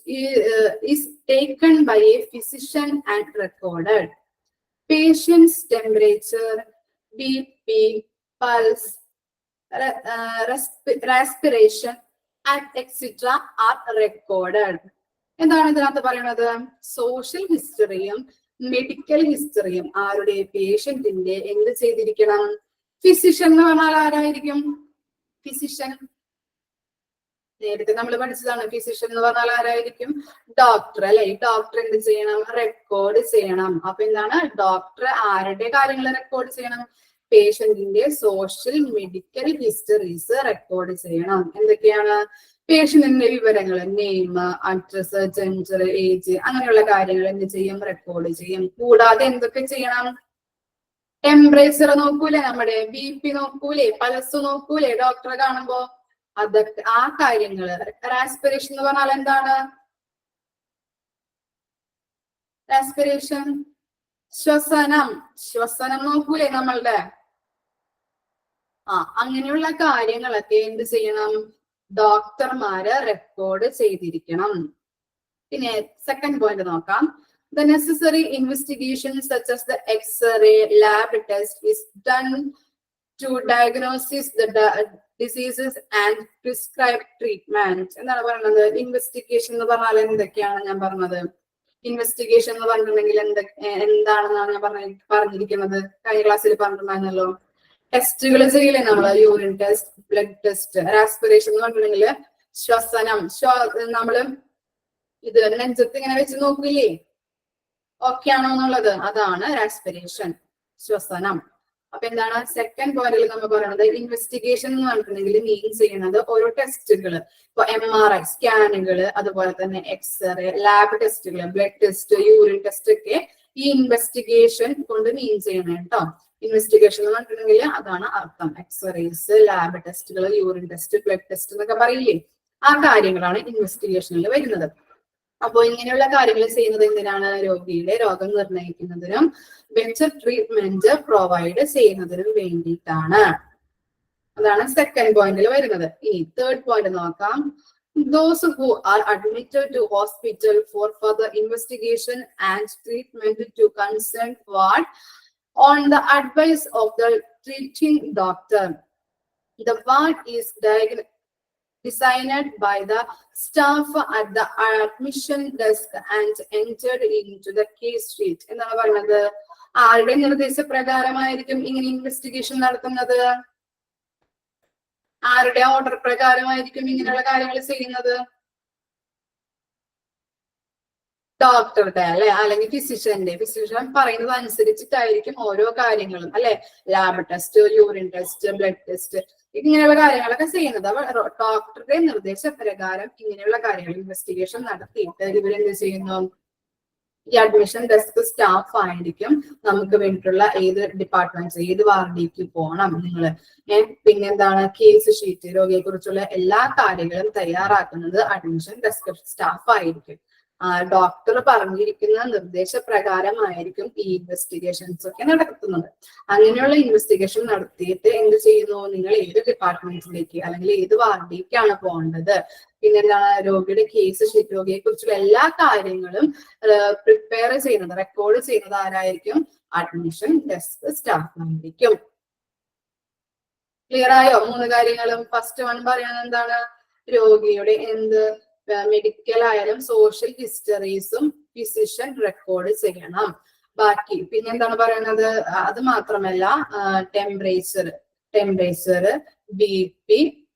is taken by a physician and recorded. Patients temperature, BP, pulse, respiration and etc. are recorded. എന്താണ് ഇതിനകത്ത് പറയുന്നത്? Social ഹിസ്റ്ററിയും medical ഹിസ്റ്ററിയും ആരുടെ, പേഷ്യന്റിന്റെ എന്ത് ചെയ്തിരിക്കണം? ഫിസിഷ്യൻ എന്ന് പറഞ്ഞാൽ ആരായിരിക്കും? ഫിസിഷ്യൻ നേരത്തെ നമ്മൾ പഠിച്ചതാണ്. ഫിസിഷ്യൻ എന്ന് പറഞ്ഞാൽ ആരായിരിക്കും? ഡോക്ടർ അല്ലെ. ഡോക്ടർ എന്ത് ചെയ്യണം? റെക്കോർഡ് ചെയ്യണം. അപ്പൊ എന്താണ്, ഡോക്ടർ ആരുടെ കാര്യങ്ങൾ റെക്കോർഡ് ചെയ്യണം? പേഷ്യന്റിന്റെ സോഷ്യൽ മെഡിക്കൽ ഹിസ്റ്ററീസ് റെക്കോർഡ് ചെയ്യണം. എന്തൊക്കെയാണ്? പേഷ്യന്റിന്റെ വിവരങ്ങൾ, നെയിം, അഡ്രസ്, ജെൻഡർ, ഏജ്, അങ്ങനെയുള്ള കാര്യങ്ങൾ എന്ത് ചെയ്യും? റെക്കോർഡ് ചെയ്യും. കൂടാതെ എന്തൊക്കെ ചെയ്യണം? ടെമ്പറേച്ചർ നോക്കൂലേ, നമ്മുടെ BP നോക്കൂലേ, പൾസ് നോക്കൂലേ ഡോക്ടറെ കാണുമ്പോ, അതൊക്കെ ആ കാര്യങ്ങള്. റാസ്പിറേഷൻ എന്ന് പറഞ്ഞാൽ എന്താണ്? റാസ്പിറേഷൻ ശ്വസനം, ശ്വസനം നോക്കൂലേ നമ്മളുടെ. അങ്ങനെയുള്ള കാര്യങ്ങളൊക്കെ എന്ത് ചെയ്യണം? ഡോക്ടർമാര് റെക്കോർഡ് ചെയ്തിരിക്കണം. പിന്നെ സെക്കൻഡ് പോയിന്റ് നോക്കാം. The necessary investigation such as the X-ray, lab test is done to diagnose the diseases and prescribe treatment. എന്താണ് പറയുന്നത്? ഇൻവെസ്റ്റിഗേഷൻ എന്ന് പറഞ്ഞാൽ എന്തൊക്കെയാണ് ഞാൻ പറഞ്ഞത്? ഇൻവെസ്റ്റിഗേഷൻ എന്ന് പറഞ്ഞിട്ടുണ്ടെങ്കിൽ എന്താണെന്നാണ് ഞാൻ പറഞ്ഞിരിക്കുന്നത്. കഴിഞ്ഞ ക്ലാസ്സിൽ പറഞ്ഞിട്ടുണ്ടായിരുന്നല്ലോ. ടെസ്റ്റുകൾ ചെയ്യില്ലേ നമ്മള്, യൂറിൻ ടെസ്റ്റ്, ബ്ലഡ് ടെസ്റ്റ്. റാസ്പിറേഷൻ എന്ന് പറഞ്ഞിട്ടുണ്ടെങ്കിൽ ശ്വസനം, നമ്മള് ഇത് നെഞ്ചത്ത് ഇങ്ങനെ വെച്ച് നോക്കില്ലേ ഓക്കെ ആണോ എന്നുള്ളത്, അതാണ് റാസ്പിറേഷൻ, ശ്വസനം. അപ്പൊ എന്താണ് സെക്കൻഡ് പോയിന്റിൽ നമ്മൾ പറയുന്നത്? ഇൻവെസ്റ്റിഗേഷൻ എന്ന് പറഞ്ഞിട്ടുണ്ടെങ്കിൽ മീൻ ചെയ്യുന്നത് ഓരോ ടെസ്റ്റുകൾ, ഇപ്പൊ MRI സ്കാനുകൾ, അതുപോലെ തന്നെ X-ray, ലാബ് ടെസ്റ്റുകൾ, ബ്ലഡ് ടെസ്റ്റ്, യൂറിൻ ടെസ്റ്റ് ഒക്കെ ഈ ഇൻവെസ്റ്റിഗേഷൻ കൊണ്ട് മീൻ ചെയ്യണം കേട്ടോ. ഇൻവെസ്റ്റിഗേഷൻ എന്ന് പറഞ്ഞിട്ടുണ്ടെങ്കിൽ അതാണ് അർത്ഥം. X-rays, ലാബ് ടെസ്റ്റുകൾ, യൂറിൻ ടെസ്റ്റ്, ബ്ലഡ് ടെസ്റ്റ് എന്നൊക്കെ പറയില്ലേ, ആ കാര്യങ്ങളാണ് ഇൻവെസ്റ്റിഗേഷനിൽ വരുന്നത്. അപ്പോൾ ഇങ്ങനെയുള്ള കാര്യങ്ങൾ ചെയ്യുന്നത് എന്തിനാണ്? രോഗിയുടെ രോഗം നിർണ്ണയിക്കുന്നതിനും ബെറ്റർ ട്രീറ്റ്മെന്റ് പ്രൊവൈഡ് ചെയ്യുന്നതിനും വേണ്ടിയിട്ടാണ്. അതാണ് സെക്കൻഡ് പോയിന്റിൽ വരുന്നത്. ഇനി തേർഡ് പോയിന്റ് നോക്കാം. Those who are admitted to hospital for further investigation and treatment to concerned ward on the advice of the treating doctor. The ward is designed by the staff at the admission desk and entered into the case sheet. എന്താണ് പറയുന്നത്? ആരുടെ നിർദ്ദേശപ്രകാരമായിരിക്കും ഇങ്ങനെ investigation നടത്തുന്നത്? ആരുടെ order പ്രകാരമായിരിക്കും ഇങ്ങനെയുള്ള കാര്യങ്ങൾ ചെയ്യുന്നത്? ഡോക്ടറുടെ അല്ലെ, അല്ലെങ്കിൽ ഫിസിഷ്യന്റെ. ഫിസിഷ്യൻ പറയുന്നത് അനുസരിച്ചിട്ടായിരിക്കും ഓരോ കാര്യങ്ങളും അല്ലെ, lab test, urine test, blood test, ഇങ്ങനെയുള്ള കാര്യങ്ങളൊക്കെ ചെയ്യുന്നത്. ഡോക്ടറുടെ നിർദ്ദേശപ്രകാരം ഇങ്ങനെയുള്ള കാര്യങ്ങൾ ഇൻവെസ്റ്റിഗേഷൻ നടത്തിയിട്ട് ഇവരെന്ത് ചെയ്യുന്നു? ഈ അഡ്മിഷൻ ഡെസ്ക് സ്റ്റാഫ് ആയിരിക്കും നമുക്ക് വേണ്ടിയിട്ടുള്ള ഏത് ഡിപ്പാർട്ട്മെന്റ്സ്, ഏത് വാർഡിലേക്ക് പോകണം നിങ്ങള്, പിന്നെന്താണ് കേസ് ഷീറ്റ്, രോഗിയെ കുറിച്ചുള്ള എല്ലാ കാര്യങ്ങളും തയ്യാറാക്കുന്നത് അഡ്മിഷൻ ഡെസ്ക് സ്റ്റാഫ് ആയിരിക്കും. ഡോക്ടർ പറഞ്ഞിരിക്കുന്ന നിർദ്ദേശപ്രകാരമായിരിക്കും ഈ ഇൻവെസ്റ്റിഗേഷൻസ് ഒക്കെ നടത്തുന്നത്. അങ്ങനെയുള്ള ഇൻവെസ്റ്റിഗേഷൻ നടത്തിയിട്ട് എന്ത് ചെയ്യുന്നു? നിങ്ങൾ ഏത് ഡിപ്പാർട്ട്മെന്റിലേക്ക് അല്ലെങ്കിൽ ഏത് വാർഡിലേക്കാണ് പോകേണ്ടത്, പിന്നെന്താണ് രോഗിയുടെ കേസ് ഷീറ്റ്, രോഗിയെ കുറിച്ചുള്ള എല്ലാ കാര്യങ്ങളും പ്രിപ്പയർ ചെയ്യുന്നത്, റെക്കോർഡ് ചെയ്യുന്നത് ആരായിരിക്കും? അഡ്മിഷൻ ഡെസ്ക് സ്റ്റാഫ് ആയിരിക്കും. ക്ലിയർ ആയോ 3 കാര്യങ്ങളും? ഫസ്റ്റ് വൺ പറയുന്നത് എന്താണ്? രോഗിയുടെ എന്ത് മെഡിക്കൽ ആയാലും സോഷ്യൽ ഹിസ്റ്ററീസും ഫിസിഷ്യൻ റെക്കോർഡ് ചെയ്യണം. ബാക്കി പിന്നെന്താണ് പറയുന്നത്? അത് മാത്രമല്ല ടെമ്പറേച്ചർ, BP,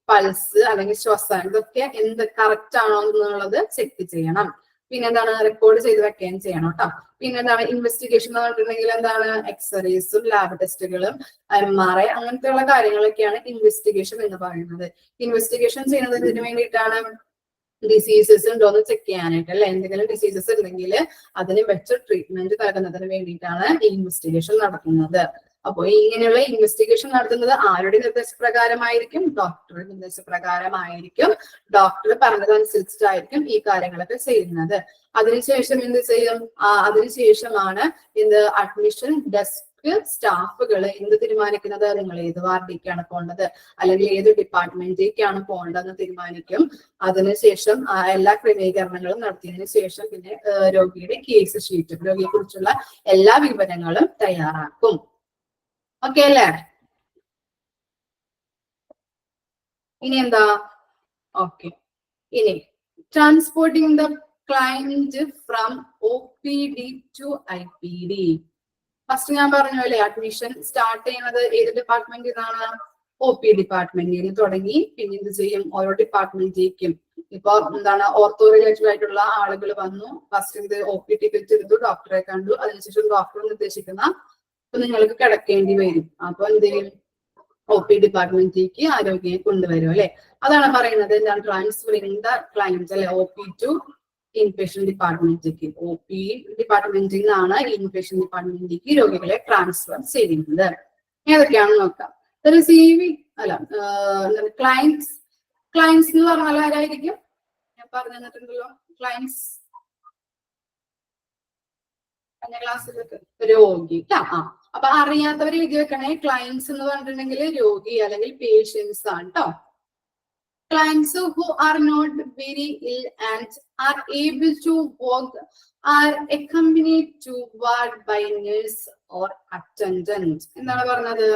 പൾസ് അല്ലെങ്കിൽ ശ്വസനം, ഇതൊക്കെ എന്ത് കറക്റ്റ് ആണോ എന്നുള്ളത് ചെക്ക് ചെയ്യണം. പിന്നെന്താണ്? റെക്കോർഡ് ചെയ്ത് വെക്കുകയും ചെയ്യണം കേട്ടോ. പിന്നെന്താണ്? ഇൻവെസ്റ്റിഗേഷൻ എന്ന് പറഞ്ഞിട്ടുണ്ടെങ്കിൽ എന്താണ്? എക്സ്റേസും ലാബ് ടെസ്റ്റുകളും MRI അങ്ങനത്തെയുള്ള കാര്യങ്ങളൊക്കെയാണ് ഇൻവെസ്റ്റിഗേഷൻ എന്ന് പറയുന്നത്. ഇൻവെസ്റ്റിഗേഷൻ ചെയ്യുന്നതിന് വേണ്ടിയിട്ടാണ് ഡിസീസസ് ഉണ്ടോന്ന് ചെക്ക് ചെയ്യാനായിട്ട് അല്ലെ. എന്തെങ്കിലും ഡിസീസസ് ഉണ്ടെങ്കിൽ അതിന് ബെറ്റർ ട്രീറ്റ്മെന്റ് നൽകുന്നതിന് വേണ്ടിയിട്ടാണ് ഈ ഇൻവെസ്റ്റിഗേഷൻ നടത്തുന്നത്. അപ്പോൾ ഇങ്ങനെയുള്ള ഇൻവെസ്റ്റിഗേഷൻ നടത്തുന്നത് ആരുടെ നിർദ്ദേശപ്രകാരമായിരിക്കും? ഡോക്ടറുടെ നിർദ്ദേശപ്രകാരമായിരിക്കും. ഡോക്ടർ പറഞ്ഞതനുസരിച്ചിട്ടായിരിക്കും ഈ കാര്യങ്ങളൊക്കെ ചെയ്യുന്നത്. അതിനുശേഷം എന്ത് ചെയ്യും? അതിനുശേഷമാണ് എന്ത് അഡ്മിഷൻ ഡെസ്ക് സ്റ്റാഫുകൾ എന്ത് തീരുമാനിക്കുന്നത്? നിങ്ങൾ ഏത് വാർഡിലേക്കാണ് പോകേണ്ടത് അല്ലെങ്കിൽ ഏത് ഡിപ്പാർട്ട്മെന്റിലേക്കാണ് പോകേണ്ടതെന്ന് തീരുമാനിക്കും. അതിനുശേഷം എല്ലാ ക്രമീകരണങ്ങളും നടത്തിയതിനു ശേഷം പിന്നെ രോഗിയുടെ കേസ് ഷീറ്റും രോഗിയെ കുറിച്ചുള്ള എല്ലാ വിവരങ്ങളും തയ്യാറാക്കും. ഓക്കെ അല്ലേ? ഇനി എന്താ? ഓക്കെ, ഇനി transporting the client from OPD to IPD. First ഞാൻ പറഞ്ഞു അല്ലെ, അഡ്മിഷൻ സ്റ്റാർട്ട് ചെയ്യുന്നത് ഏത് ഡിപ്പാർട്ട്മെന്റിൽ നിന്നാണ്? OP ഡിപ്പാർട്ട്മെന്റിൽ നിന്ന് തുടങ്ങി പിന്നെ എന്ത് ചെയ്യും? ഓരോ ഡിപ്പാർട്ട്മെന്റിലേക്കും. ഇപ്പൊ എന്താണ്? ഓർത്തോ റിലേറ്റഡ് ആയിട്ടുള്ള ആളുകൾ വന്നു, ഫസ്റ്റ് ഇത് OP ടിക്കറ്റ് എടുത്തു, ഡോക്ടറെ കണ്ടു, അതിനുശേഷം ഡോക്ടർ നിർദ്ദേശിക്കുന്ന ഇപ്പൊ നിങ്ങൾക്ക് കിടക്കേണ്ടി വരും. അപ്പൊ എന്ത് ചെയ്യും? OP ഡിപ്പാർട്ട്മെന്റിലേക്ക് ആരോഗ്യം കൊണ്ടുവരും അല്ലെ. അതാണ് പറയുന്നത് എന്താണ്? ട്രാൻസ്ഫറിംഗ് ദ ക്ലയന്റ് അല്ലെ, OP ടു ഇൻപേഷ്യന്റ് ഡിപ്പാർട്ട്മെന്റിലേക്ക്. OP ഡിപ്പാർട്ട്മെന്റിൽ നിന്നാണ് ഇൻപേഷ്യന്റ് ഡിപ്പാർട്ട്മെന്റിലേക്ക് രോഗികളെ ട്രാൻസ്ഫർ ചെയ്യുന്നത്. ഏതൊക്കെയാണെന്ന് നോക്കാം. റിസീവിംഗ് അല്ല ക്ലയൻസ് എന്ന് പറഞ്ഞാൽ ആരായിരിക്കും? ഞാൻ പറഞ്ഞു തന്നിട്ടുണ്ടല്ലോ, ക്ലയൻസ് ക്ലാസ്സിലൊക്കെ രോഗി. അപ്പൊ അറിയാത്തവർ എഴുതി വെക്കണേ. ക്ലയൻസ് എന്ന് പറഞ്ഞിട്ടുണ്ടെങ്കിൽ രോഗി അല്ലെങ്കിൽ പേഷ്യൻസ് ആണ് കേട്ടോ. Clients who are not very ill and are able to walk are accompanied to ward by nurse or attendant. എന്താണ് പറഞ്ഞത്?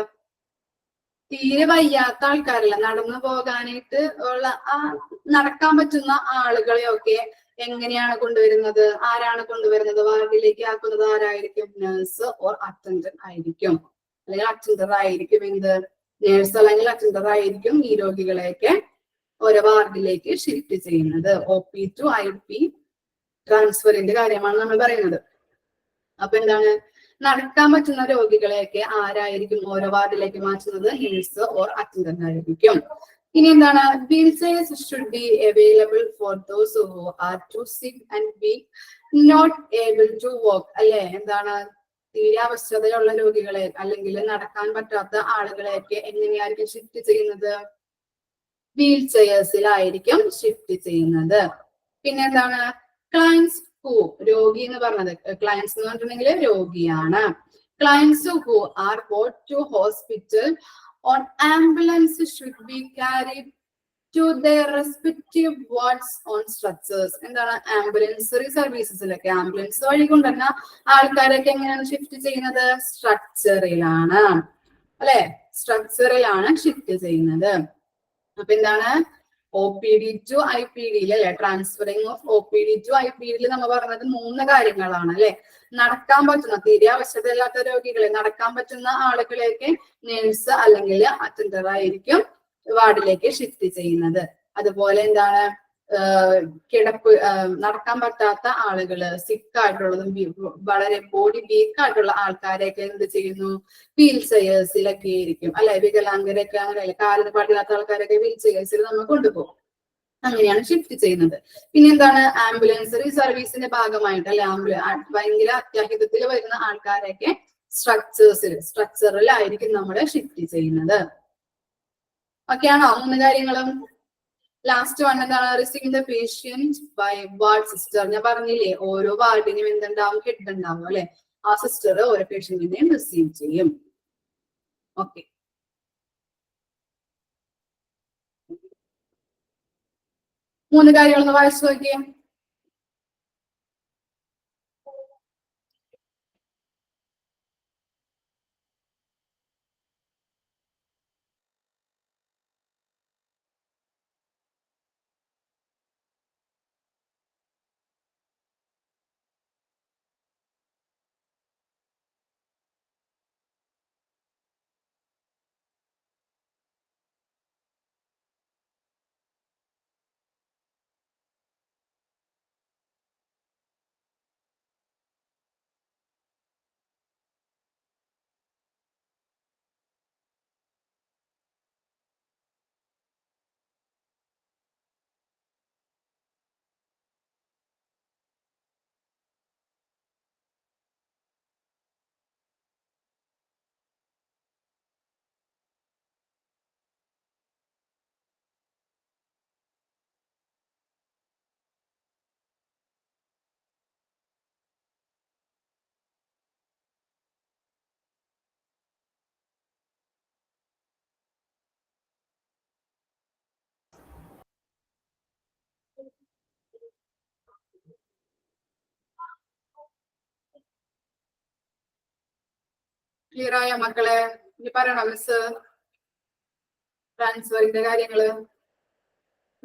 തീരെ വയ്യാത്ത ആൾക്കാരല്ല, നടന്നു പോകാനായിട്ട് ഉള്ള നടക്കാൻ പറ്റുന്ന ആളുകളെയൊക്കെ എങ്ങനെയാണ് കൊണ്ടുവരുന്നത്? ആരാണ് കൊണ്ടുവരുന്നത്? വാർഡിലേക്ക് ആക്കുന്നത് ആരായിരിക്കും? നഴ്സ് ഓർ അറ്റൻഡന്റ് ആയിരിക്കും, അല്ലെങ്കിൽ അറ്റൻഡർ ആയിരിക്കും. എന്ത്? നേഴ്സ് അല്ലെങ്കിൽ അറ്റൻഡർ ആയിരിക്കും ഈ രോഗികളെയൊക്കെ ഓരോ വാർഡിലേക്ക് ഷിഫ്റ്റ് ചെയ്യുന്നത്. OP ടു IP ട്രാൻസ്ഫറിന്റെ കാര്യമാണ് നമ്മൾ പറയുന്നത്. അപ്പൊ എന്താണ്? നടക്കാൻ പറ്റുന്ന രോഗികളെയൊക്കെ ആരായിരിക്കും ഓരോ വാർഡിലേക്ക് മാറ്റുന്നത്? നേഴ്സ് ഓർ അറ്റൻഡന്റ് ആയിരിക്കും. ഇനി എന്താണ്? Wheel chairs should be available for those who are too sick and weak not able to walk അല്ലെ. എന്താണ്? തീരെ അവശതയുള്ള രോഗികളെ അല്ലെങ്കിൽ നടക്കാൻ പറ്റാത്ത ആളുകളെയൊക്കെ എങ്ങനെയായിരിക്കും ഷിഫ്റ്റ് ചെയ്യുന്നത്? വീൽ ചെയർസിലായിരിക്കും ഷിഫ്റ്റ് ചെയ്യുന്നത്. പിന്നെ എന്താണ്? ക്ലയൻസ് ഹു, രോഗി എന്ന് പറഞ്ഞത് ക്ലയൻസ് എന്ന് പറഞ്ഞിട്ടുണ്ടെങ്കിൽ രോഗിയാണ്. Clients who are brought to hospital on ambulance should be carried to their respective wards on structures. എന്താണ് ആംബുലൻസറി സർവീസസിലൊക്കെ ആംബുലൻസ് വഴി കൊണ്ടുവരുന്ന ആൾക്കാരൊക്കെ എങ്ങനെയാണ് ഷിഫ്റ്റ് ചെയ്യുന്നത്? സ്ട്രക്ചറിലാണ്, അല്ലെ? സ്ട്രക്ചറിലാണ് ഷിഫ്റ്റ് ചെയ്യുന്നത്. അപ്പൊ എന്താണ് OPD ടു IPD അല്ലെ? Transferring of OPD to IPD നമ്മൾ പറഞ്ഞത് 3 കാര്യങ്ങളാണ്, അല്ലെ? നടക്കാൻ പറ്റുന്ന, തീരെ ആവശ്യമില്ലാത്ത രോഗികളെ, നടക്കാൻ പറ്റുന്ന ആളുകളെയൊക്കെ നേഴ്സ് അല്ലെങ്കിൽ അറ്റൻഡർ ആയിരിക്കും വാർഡിലേക്ക് ഷിഫ്റ്റ് ചെയ്യുന്നത്. അതുപോലെ എന്താണ് കിടപ്പ്, നടക്കാൻ പറ്റാത്ത ആളുകള്, സിക്ക് ആയിട്ടുള്ളതും വളരെ ബോഡി വീക്ക് ആയിട്ടുള്ള ആൾക്കാരെയൊക്കെ എന്ത് ചെയ്യുന്നു? വീൽ ചെയേഴ്സിലൊക്കെ ആയിരിക്കും, അല്ലെ? വികലാംഗരൊക്കെ അങ്ങനെയല്ലേ, കാലിന് പാടില്ലാത്ത ആൾക്കാരൊക്കെ വീൽ ചെയേഴ്സിൽ നമ്മൾ കൊണ്ടുപോകും. അങ്ങനെയാണ് ഷിഫ്റ്റ് ചെയ്യുന്നത്. പിന്നെ എന്താണ് ആംബുലൻസറി സർവീസിന്റെ ഭാഗമായിട്ട്, അല്ലെ? ഭയങ്കര അത്യാഹിതത്തിൽ വരുന്ന ആൾക്കാരൊക്കെ സ്ട്രക്ചറിലായിരിക്കും നമ്മൾ ഷിഫ്റ്റ് ചെയ്യുന്നത്. ഓക്കെയാണോ 3 കാര്യങ്ങളും? ലാസ്റ്റ് വൺ എന്താണ്? Receiving the patient by ward sister. ഞാൻ പറഞ്ഞില്ലേ, ഓരോ വാർഡിനും എന്തുണ്ടാവും? ഹെഡ് ഉണ്ടാവും, അല്ലെ? ആ സിസ്റ്റർ ഓരോ പേഷ്യന്റിനെയും റിസീവ് ചെയ്യും. ഓക്കെ, 3 കാര്യങ്ങളൊന്ന് വായിച്ചു നോക്കിയേ. ക്ലിയർ ആയ മക്കളെ? ഇനി പറയണോ മിസ്? ട്രാൻസ്ഫറിന്റെ കാര്യങ്ങള്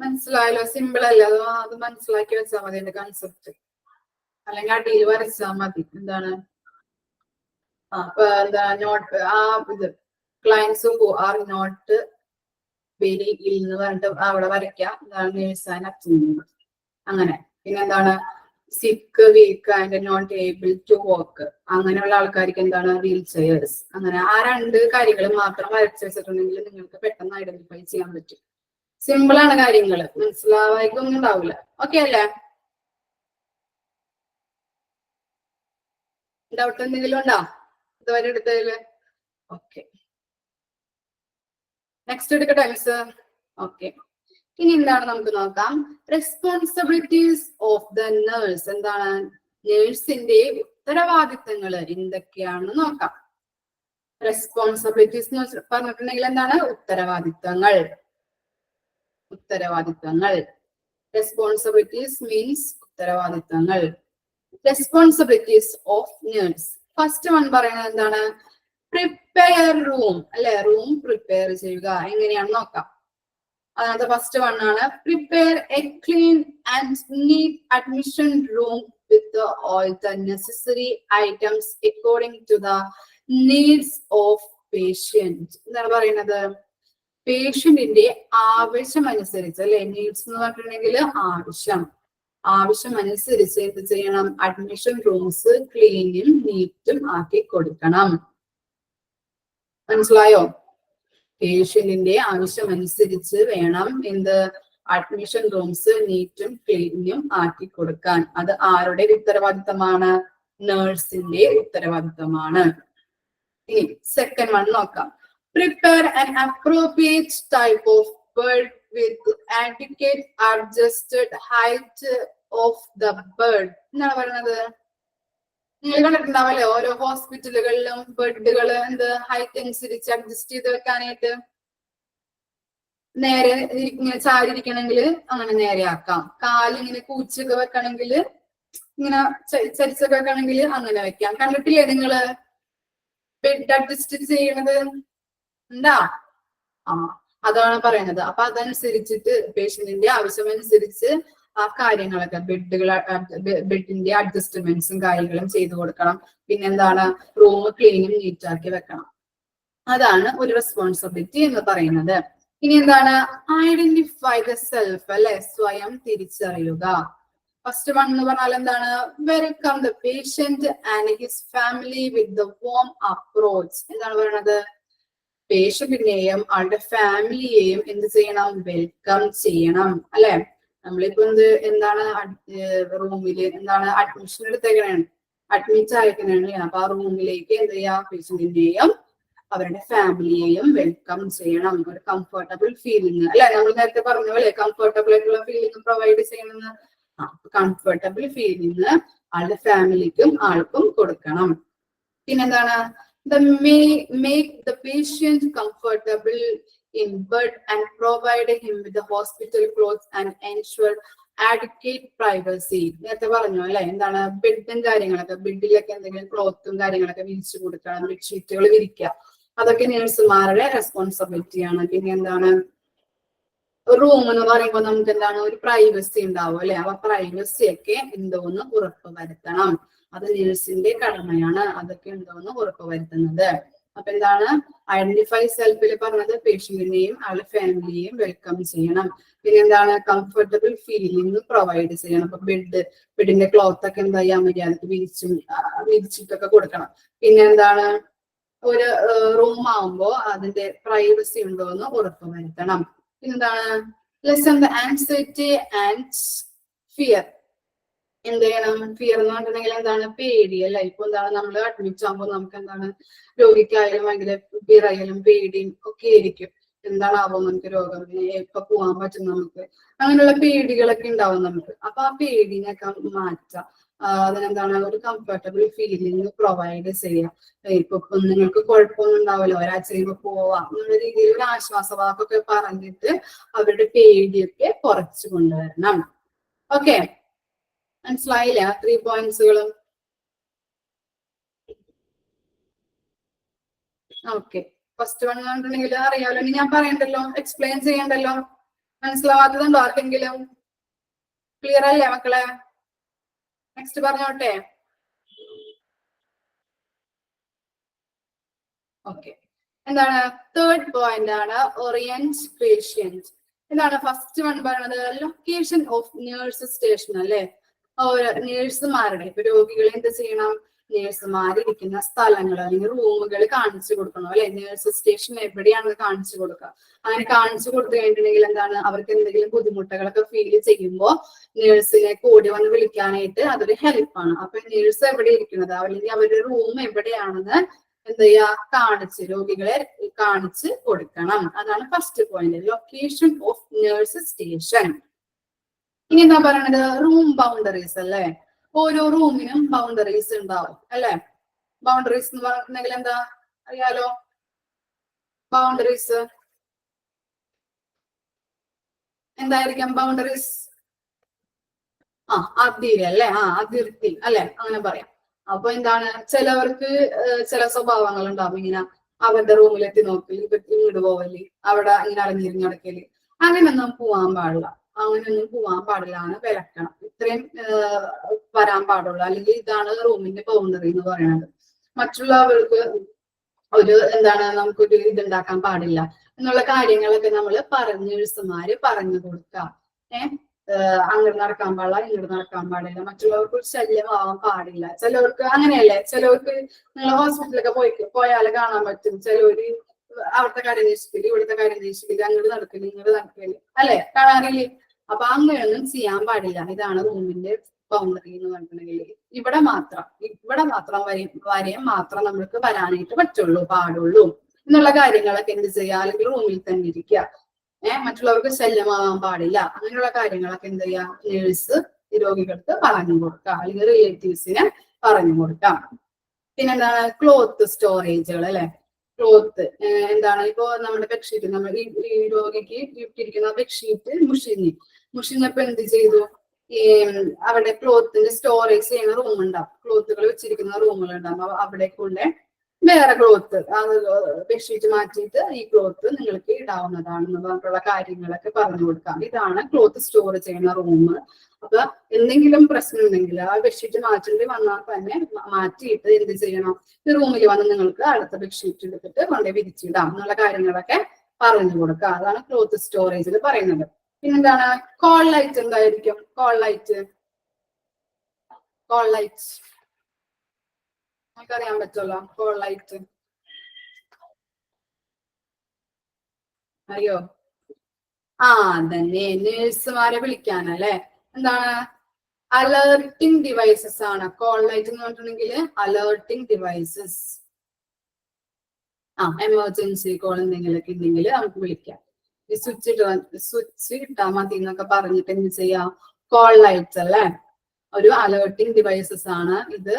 മനസ്സിലായല്ലോ? സിമ്പിൾ അല്ലേ? അത് മനസ്സിലാക്കി വെച്ചാൽ മതി എന്റെ കൺസെപ്റ്റ്, അല്ലെങ്കിൽ അടിയിൽ വരച്ചാൽ മതി. എന്താണ് അപ്പൊ എന്താ നോട്ട് ഇത് ക്ലയൻസ് ആർ നോട്ട് വെരി ഇൽ എന്ന് പറഞ്ഞിട്ട് അവിടെ വരയ്ക്കാം. എന്താണ് നേഴ്സ് ആൻഡ് അറ്റൻഡന്റ്, അങ്ങനെ. പിന്നെ എന്താണ് sick, weak and not able to work, അങ്ങനെയുള്ള ആൾക്കാർക്ക് എന്താണ് വീൽ ചെയേഴ്സ്. അങ്ങനെ ആ 2 കാര്യങ്ങൾ മാത്രം വരച്ചു വെച്ചിട്ടുണ്ടെങ്കിൽ നിങ്ങൾക്ക് പെട്ടെന്ന് ഐഡന്റിഫൈ ചെയ്യാൻ പറ്റും. സിമ്പിൾ ആണ് കാര്യങ്ങൾ, മനസ്സിലാവായിക്കൊന്നും ഉണ്ടാവില്ല. ഓക്കെ അല്ലേ? ഡൗട്ട് എന്തെങ്കിലും ഉണ്ടോ ഇതുവരെ എടുത്തതില്? ഓക്കെ, നെക്സ്റ്റ് എടുക്കട്ടെ മിസ്? ഓക്കെ, ഇനി എന്താണ് നമുക്ക് നോക്കാം. Responsibilities of the nurse. എന്താണ് നേഴ്സിന്റെ ഉത്തരവാദിത്തങ്ങൾ എന്തൊക്കെയാണെന്ന് നോക്കാം. റെസ്പോൺസിബിലിറ്റീസ് എന്ന് പറഞ്ഞിട്ടുണ്ടെങ്കിൽ എന്താണ്? ഉത്തരവാദിത്തങ്ങൾ. ഉത്തരവാദിത്തങ്ങൾ. റെസ്പോൺസിബിലിറ്റീസ് മീൻസ് ഉത്തരവാദിത്തങ്ങൾ. Responsibilities of nurse. First one പറയുന്നത് എന്താണ്? പ്രിപ്പയർ റൂം, അല്ലെ? റൂം പ്രിപ്പയർ ചെയ്യുക. എങ്ങനെയാണെന്ന് നോക്കാം. അതായത് ഫസ്റ്റ് വൺ ആണ് prepare a clean and neat admission room with all the necessary items according to the needs of patient. എന്താണ് പറയുന്നത്? പേഷ്യന്റിന്റെ ആവശ്യം അനുസരിച്ച്, അല്ലെ? നീഡ്സ് എന്ന് പറഞ്ഞിട്ടുണ്ടെങ്കിൽ ആവശ്യം അനുസരിച്ച് എന്ത് ചെയ്യണം? അഡ്മിഷൻ റൂംസ് ക്ലീനും നീറ്റും ആക്കി കൊടുക്കണം. മനസ്സിലായോ? പേഷ്യന്റിന്റെ ആവശ്യം അനുസരിച്ച് വേണം എന്ത്? അഡ്മിഷൻ റൂംസ് നീറ്റും ക്ലീനും ആക്കി കൊടുക്കാൻ. അത് ആരുടെ ഉത്തരവാദിത്തമാണ്? നേഴ്സിന്റെ ഉത്തരവാദിത്തമാണ്. ഇനി സെക്കൻഡ് വൺ നോക്കാം. Prepare an appropriate type of bed with adequate adjusted height of the bed. എന്താണ് പറയുന്നത്? നിങ്ങൾ കണ്ടിട്ടുണ്ടാവല്ലേ ഓരോ ഹോസ്പിറ്റലുകളിലും ബെഡുകൾ എന്ത് ഹൈറ്റ് അനുസരിച്ച് അഡ്ജസ്റ്റ് ചെയ്ത് വെക്കാനായിട്ട്. നേരെ ഇങ്ങനെ ചാരിയിരിക്കണമെങ്കിൽ അങ്ങനെ നേരെ ആക്കാം. കാലിങ്ങനെ കൂച്ചൊക്കെ വെക്കണമെങ്കിൽ ഇങ്ങനെ ചരിച്ചൊക്കെ വെക്കണമെങ്കിൽ അങ്ങനെ വെക്കാം. കണ്ടിട്ടില്ലേ നിങ്ങള് ബെഡ് അഡ്ജസ്റ്റ് ചെയ്യണത്? എന്താ? ആ, അതാണ് പറയുന്നത്. അപ്പൊ അതനുസരിച്ചിട്ട് പേഷ്യന്റിന്റെ ആവശ്യമനുസരിച്ച് ആ കാര്യങ്ങളൊക്കെ ബെഡിന്റെ അഡ്ജസ്റ്റ്മെന്റ്സും കാര്യങ്ങളും ചെയ്തു കൊടുക്കണം. പിന്നെന്താണ്, റൂം ക്ലീനും നീറ്റാക്കി വെക്കണം. അതാണ് ഒരു റെസ്പോൺസിബിലിറ്റി എന്ന് പറയുന്നത്. ഇനി എന്താണ്, ഐഡന്റിഫൈ ദ സെൽഫ് അല്ലെ, സ്വയം തിരിച്ചറിയുക. ഫസ്റ്റ് വൺ എന്ന് പറഞ്ഞാൽ എന്താണ്, welcome the patient and his family with the warm approach. എന്താണ് പറയുന്നത്, പേഷ്യന്റിനെയും ആളുടെ ഫാമിലിയെയും എന്ത് ചെയ്യണം, വെൽക്കം ചെയ്യണം അല്ലെ. നമ്മളിപ്പോ എന്താണ് റൂമില് എന്താണ് അഡ്മിഷൻ എടുത്തേക്കണാണ്, അഡ്മിറ്റ് ആയിക്കണാണ്. അപ്പൊ ആ റൂമിലേക്ക് എന്ത് ചെയ്യാം, പേഷ്യന്റിനെയും അവരുടെ ഫാമിലിയെയും വെൽക്കം ചെയ്യണം. ഒരു കംഫർട്ടബിൾ ഫീലിംഗ് അല്ലെ, നമ്മൾ നേരത്തെ പറഞ്ഞ പോലെ കംഫർട്ടബിൾ ആയിട്ടുള്ള ഫീലിംഗ് പ്രൊവൈഡ് ചെയ്യണമെന്ന്. കംഫർട്ടബിൾ ഫീലിംഗ് ആളുടെ ഫാമിലിക്കും ആൾക്കും കൊടുക്കണം. പിന്നെന്താണ്, make the patient comfortable in bed and provide him with the hospital clothes and ensure adequate privacy. നേരത്തെ പറഞ്ഞു അല്ലെ, എന്താണ് ബെഡും കാര്യങ്ങളൊക്കെ, ബെഡിലൊക്കെ എന്തെങ്കിലും ക്ലോത്തും കാര്യങ്ങളൊക്കെ വിരിച്ചു കൊടുക്കണം, ബെഡ്ഷീറ്റുകൾ വിരിക്കുക. അതൊക്കെ നഴ്സുമാരുടെ റെസ്പോൺസിബിലിറ്റിയാണ്. പിന്നെ എന്താണ്, റൂം എന്ന് പറയുമ്പോൾ നമുക്ക് എന്താണ് ഒരു പ്രൈവസി ഉണ്ടാവും അല്ലെ. അപ്പൊ പ്രൈവസി ഒക്കെ എന്തോന്ന് ഉറപ്പ് വരുത്തണം. അത് നഴ്സിന്റെ കടമയാണ് അതൊക്കെ എന്തോന്ന് ഉറപ്പ് വരുത്തുന്നത്. അപ്പൊ എന്താണ്, ഐഡന്റിഫൈ സെൽഫിൽ പറഞ്ഞത് പേഷ്യന്റിനെയും അവരുടെ ഫാമിലിയെയും വെൽക്കം ചെയ്യണം. പിന്നെ എന്താണ്, കംഫർട്ടബിൾ ഫീലിംഗ് പ്രൊവൈഡ് ചെയ്യണം. അപ്പൊ ബെഡിന്റെ ക്ലോത്ത് ഒക്കെ എന്താ ചെയ്യാൻ മര്യാദക്ക് വിരിച്ചിട്ടൊക്കെ കൊടുക്കണം. പിന്നെ എന്താണ്, ഒരു റൂം ആവുമ്പോ അതിന്റെ പ്രൈവസി ഉണ്ടോ എന്ന് ഉറപ്പ് വരുത്തണം. പിന്നെന്താണ്, lesson the anxiety and fear. എന്ത് ചെയ്യണം, ഫിയർ എന്ന് പറഞ്ഞിട്ടുണ്ടെങ്കിൽ എന്താണ്, പേടി അല്ല. ഇപ്പൊ എന്താണ്, നമ്മൾ അഡ്മിറ്റ് ആകുമ്പോൾ നമുക്ക് എന്താണ്, രോഗിക്കായാലും ഭയങ്കര വിറയലും പേടിയും ഒക്കെ ആയിരിക്കും. എന്താണാവോ നമുക്ക് രോഗം, എപ്പൊ പോവാൻ പറ്റും നമുക്ക്, അങ്ങനെയുള്ള പേടികളൊക്കെ ഉണ്ടാവും നമുക്ക്. അപ്പൊ ആ പേടിനൊക്കെ മാറ്റാം. അതിനെന്താണ്, ഒരു കംഫർട്ടബിൾ ഫീലിംഗ് പ്രൊവൈഡ് ചെയ്യാം. ഇപ്പൊ നിങ്ങൾക്ക് കുഴപ്പമൊന്നും ഉണ്ടാവില്ല, ഒരാഴ്ച കഴിയുമ്പോൾ പോവാം എന്നുള്ള രീതിയിൽ ഒരു ആശ്വാസവാക്കൊക്കെ പറഞ്ഞിട്ട് അവരുടെ പേടിയൊക്കെ കുറച്ചു കൊണ്ടുവരണം. ഓക്കെ, മനസ്സിലായില്ല 3 പോയിന്റ്സുകളും? ഓക്കെ, ഫസ്റ്റ് വൺ കണ്ടിട്ടുണ്ടെങ്കിൽ അറിയാമല്ലോ. ഇനി ഞാൻ പറയണ്ടല്ലോ, എക്സ്പ്ലെയിൻ ചെയ്യണ്ടല്ലോ. മനസ്സിലാവാത്തതുണ്ടോ ആർക്കെങ്കിലും? ക്ലിയർ അല്ലേ മക്കളെ? നെക്സ്റ്റ് പറഞ്ഞോട്ടെ. ഓക്കെ, എന്താണ് തേർഡ് പോയിന്റ് ആണ്, ഓറിയന്റ് പേഷ്യന്റ്. എന്താണ് ഫസ്റ്റ് വൺ പറയുന്നത്, ലൊക്കേഷൻ ഓഫ് നേഴ്സ് സ്റ്റേഷൻ അല്ലെ. നേഴ്സുമാരുടെ ഇപ്പൊ രോഗികളെ എന്ത് ചെയ്യണം, നേഴ്സുമാരിരിക്കുന്ന സ്ഥലങ്ങൾ അല്ലെങ്കിൽ റൂമുകൾ കാണിച്ചു കൊടുക്കണം അല്ലെ. നേഴ്സ് സ്റ്റേഷൻ എവിടെയാണെന്ന് കാണിച്ചു കൊടുക്കുക. അങ്ങനെ കാണിച്ചു കൊടുത്തു കഴിഞ്ഞിട്ടുണ്ടെങ്കിൽ എന്താണ്, അവർക്ക് എന്തെങ്കിലും ബുദ്ധിമുട്ടുകളൊക്കെ ഫീൽ ചെയ്യുമ്പോൾ നേഴ്സിനെ കൂടി വന്ന് വിളിക്കാനായിട്ട് അതൊരു ഹെൽപ്പാണ്. അപ്പൊ നേഴ്സ് എവിടെ ഇരിക്കുന്നത് അല്ലെങ്കിൽ അവരുടെ റൂം എവിടെയാണെന്ന് എന്ത് ചെയ്യാ, രോഗികളെ കാണിച്ച് കൊടുക്കണം. അതാണ് first point, location of nurse station. ഇനി എന്താ പറയണത്, റൂം ബൗണ്ടറീസ് അല്ലെ. ഓരോ റൂമിനും ബൗണ്ടറീസ് ഉണ്ടാവും അല്ലെ. ബൗണ്ടറീസ് എന്ന് പറഞ്ഞിട്ടുണ്ടെങ്കിൽ എന്താ അറിയാലോ, ബൗണ്ടറീസ് എന്തായിരിക്കും, ബൗണ്ടറീസ് അതിര് അല്ലെ, അതിർത്തി അല്ലെ, അങ്ങനെ പറയാം. അപ്പൊ എന്താണ്, ചിലവർക്ക് ചില സ്വഭാവങ്ങൾ ഉണ്ടാവും. ഇങ്ങനെ അവരുടെ റൂമിലെത്തി നോക്കല്, ഇങ്ങോട്ട് പോവല്, അവിടെ ഇങ്ങനെ അടങ്ങിയിരുന്ന് നടക്കല്, അങ്ങനെയൊന്നും പോവാൻ പാടില്ല. അങ്ങനെയൊന്നും പോവാൻ പാടില്ല എന്ന് വിലക്കണം. ഇത്രയും വരാൻ പാടുള്ളൂ. അല്ലെങ്കിൽ ഇതാണ് റൂമിന്റെ ബൗണ്ടറി എന്ന് പറയുന്നത്. മറ്റുള്ളവർക്ക് ഒരു എന്താണ്, നമുക്കൊരു ഇതുണ്ടാക്കാൻ പാടില്ല എന്നുള്ള കാര്യങ്ങളൊക്കെ നമ്മൾ നഴ്സുമാര് പറഞ്ഞു കൊടുക്കാം. അങ്ങോട്ട് നടക്കാൻ പാടില്ല, ഇങ്ങോട്ട് നടക്കാൻ പാടില്ല, മറ്റുള്ളവർക്ക് ഒരു ശല്യമാവാൻ പാടില്ല. ചിലവർക്ക് അങ്ങനെയല്ലേ, ചിലവർക്ക് നിങ്ങൾ ഹോസ്പിറ്റലൊക്കെ പോയാല് കാണാൻ പറ്റും. ചിലവര് അവിടുത്തെ കാര്യം അന്വേഷിക്കില്ല, ഇവിടുത്തെ കാര്യം അന്വേഷിക്കില്ല, അങ്ങോട്ട് നടക്കില്ല, ഇങ്ങോട്ട് നടക്കില്ല അല്ലെ, കാണാറില്ലേ. അപ്പൊ അങ്ങനെയൊന്നും ചെയ്യാൻ പാടില്ല. ഇതാണ് റൂമിന്റെ ബൗണ്ടറി എന്ന് പറഞ്ഞിട്ടുണ്ടെങ്കിൽ. ഇവിടെ മാത്രം വരെ മാത്രം നമ്മൾക്ക് വരാനായിട്ട് പാടുള്ളൂ എന്നുള്ള കാര്യങ്ങളൊക്കെ എന്ത് ചെയ്യുക, അല്ലെങ്കിൽ റൂമിൽ തന്നെ ഇരിക്കുക. മറ്റുള്ളവർക്ക് ശല്യമാവാൻ പാടില്ല. അങ്ങനെയുള്ള കാര്യങ്ങളൊക്കെ എന്ത് ചെയ്യുക, നേഴ്സ് രോഗികൾക്ക് പറഞ്ഞു കൊടുക്കുക, അല്ലെങ്കിൽ റിലേറ്റീവ്സിനെ പറഞ്ഞു കൊടുക്കാം. പിന്നെന്താണ് ക്ലോത്ത് സ്റ്റോറേജുകൾ അല്ലെ. ക്ലോത്ത് എന്താണ് ഇപ്പോ നമ്മുടെ ബെഡ്ഷീറ്റ് നമ്മൾ ഈ രോഗിക്ക് ഇട്ടിരിക്കുന്ന ബെഡ്ഷീറ്റ് മുഷിഞ്ഞപ്പോ എന്ത് ചെയ്തു, ഈ അവിടെ ക്ലോത്തിന്റെ സ്റ്റോറേജ് ചെയ്യുന്ന റൂം ഉണ്ടാവും, ക്ലോത്തുകൾ വെച്ചിരിക്കുന്ന റൂമുകൾ ഉണ്ടാവും. അവിടെ കൊണ്ട് വേറെ ക്ലോത്ത് ബെഡ്ഷീറ്റ് മാറ്റിയിട്ട് ഈ ക്ലോത്ത് നിങ്ങൾക്ക് ഇടാവുന്നതാണെന്ന് പറഞ്ഞിട്ടുള്ള കാര്യങ്ങളൊക്കെ പറഞ്ഞു കൊടുക്കാം. ഇതാണ് ക്ലോത്ത് സ്റ്റോർ ചെയ്യുന്ന റൂം. അപ്പൊ എന്തെങ്കിലും പ്രശ്നം ഉണ്ടെങ്കിൽ ആ ബെഡ്ഷീറ്റ് മാറ്റേണ്ടി വന്നാൽ തന്നെ മാറ്റിയിട്ട് എന്ത് ചെയ്യണം, ഈ റൂമിൽ വന്ന് നിങ്ങൾക്ക് അടുത്ത ബെഡ്ഷീറ്റ് എടുത്തിട്ട് കൊണ്ടേ വിരിച്ചിടാം എന്നുള്ള കാര്യങ്ങളൊക്കെ പറഞ്ഞു കൊടുക്കുക. അതാണ് ക്ലോത്ത് സ്റ്റോറേജിൽ പറയുന്നത്. പിന്നെന്താണ് കോൾ ലൈറ്റ്. എന്തായിരിക്കും കോൾ ലൈറ്റ്? നമുക്കറിയാൻ പറ്റുമല്ലോ കോൾ ലൈറ്റ്. അറിയോ? തന്നെ നേഴ്സുമാരെ വിളിക്കാനല്ലേ. എന്താണ് അലേർട്ടിംഗ് ഡിവൈസസ് ആണ് കോൾ ലൈറ്റ് എന്ന് പറഞ്ഞിട്ടുണ്ടെങ്കിൽ. അലേർട്ടിംഗ് ഡിവൈസസ്, എമർജൻസി കോൾ എന്തെങ്കിലുമൊക്കെ ഉണ്ടെങ്കിൽ നമുക്ക് വിളിക്കാം. ഈ സ്വിച്ച് ഇട്ടാൽ മതി എന്നൊക്കെ പറഞ്ഞിട്ട് എന്ത് ചെയ്യാം, കോൾ ലൈറ്റ്സ് അല്ലേ, ഒരു അലേർട്ടിംഗ് ഡിവൈസസ് ആണ് ഇത്.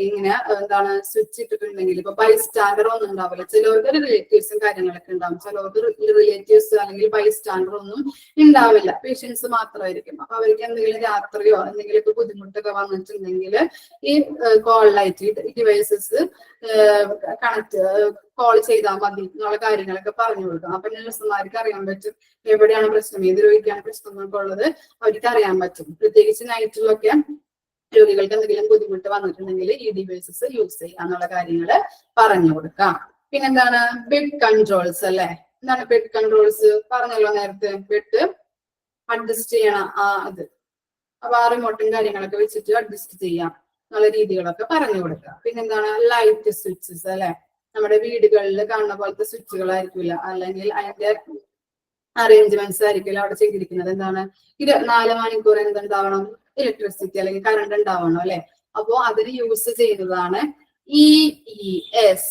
ഇങ്ങനെ എന്താണ് സ്വിച്ച് ഇട്ടിട്ടുണ്ടെങ്കിൽ ഇപ്പൊ ബൈസ്റ്റാൻഡർ ഒന്നും ഉണ്ടാവില്ല. ചിലവർക്ക് റിലേറ്റീവ്സും കാര്യങ്ങളൊക്കെ ഉണ്ടാവും, ചിലവർക്ക് റിലേറ്റീവ്സ് അല്ലെങ്കിൽ ബൈസ്റ്റാൻഡർ ഒന്നും ഉണ്ടാവില്ല, പേഷ്യൻസ് മാത്രമായിരിക്കും. അപ്പൊ അവർക്ക് എന്തെങ്കിലും രാത്രിയോ എന്തെങ്കിലുമൊക്കെ ബുദ്ധിമുട്ടൊക്കെ വന്നിട്ടുണ്ടെങ്കിൽ ഈ call light devices connect call ചെയ്താൽ മതി എന്നുള്ള കാര്യങ്ങളൊക്കെ പറഞ്ഞു കൊടുക്കും. അപ്പൊ നഴ്സുമാർക്ക് അറിയാൻ പറ്റും എവിടെയാണ് പ്രശ്നം, ഏത് രോഗിക്കാണ് പ്രശ്നം എന്നൊക്കെ ഉള്ളത് അവർക്ക് അറിയാൻ പറ്റും. പ്രത്യേകിച്ച് നൈറ്റിലൊക്കെ രോഗികൾക്ക് എന്തെങ്കിലും ബുദ്ധിമുട്ട് വന്നിട്ടുണ്ടെങ്കിൽ ഈ ഡിവൈസസ് യൂസ് ചെയ്യുക എന്നുള്ള കാര്യങ്ങൾ പറഞ്ഞു കൊടുക്കാം. പിന്നെന്താണ് ബെഡ് കൺട്രോൾസ് അല്ലെ. എന്താണ് ബെഡ് കൺട്രോൾസ്? പറഞ്ഞല്ലോ നേരത്തെ, ബെഡ് അഡ്ജസ്റ്റ് ചെയ്യണം അത്. അപ്പൊ ആ റിമോട്ടും കാര്യങ്ങളൊക്കെ വെച്ചിട്ട് അഡ്ജസ്റ്റ് ചെയ്യാം എന്നുള്ള രീതികളൊക്കെ പറഞ്ഞു കൊടുക്കുക. പിന്നെന്താണ് ലൈറ്റ് സ്വിച്ചസ് അല്ലെ. നമ്മുടെ വീടുകളിൽ കാണുന്ന പോലത്തെ സ്വിച്ചുകളായിരിക്കില്ല, അല്ലെങ്കിൽ അതിന്റെ അറേഞ്ച്മെന്റ്സ് ആയിരിക്കില്ല അവിടെ ചെയ്തിരിക്കുന്നത്. എന്താണ് 24 മണിക്കൂർ എന്തുണ്ടാവണം, ഇലക്ട്രിസിറ്റി അല്ലെങ്കിൽ കറണ്ട് ഉണ്ടാവണം അല്ലെ. അപ്പോ അതിന് യൂസ് ചെയ്യുന്നതാണ് EES.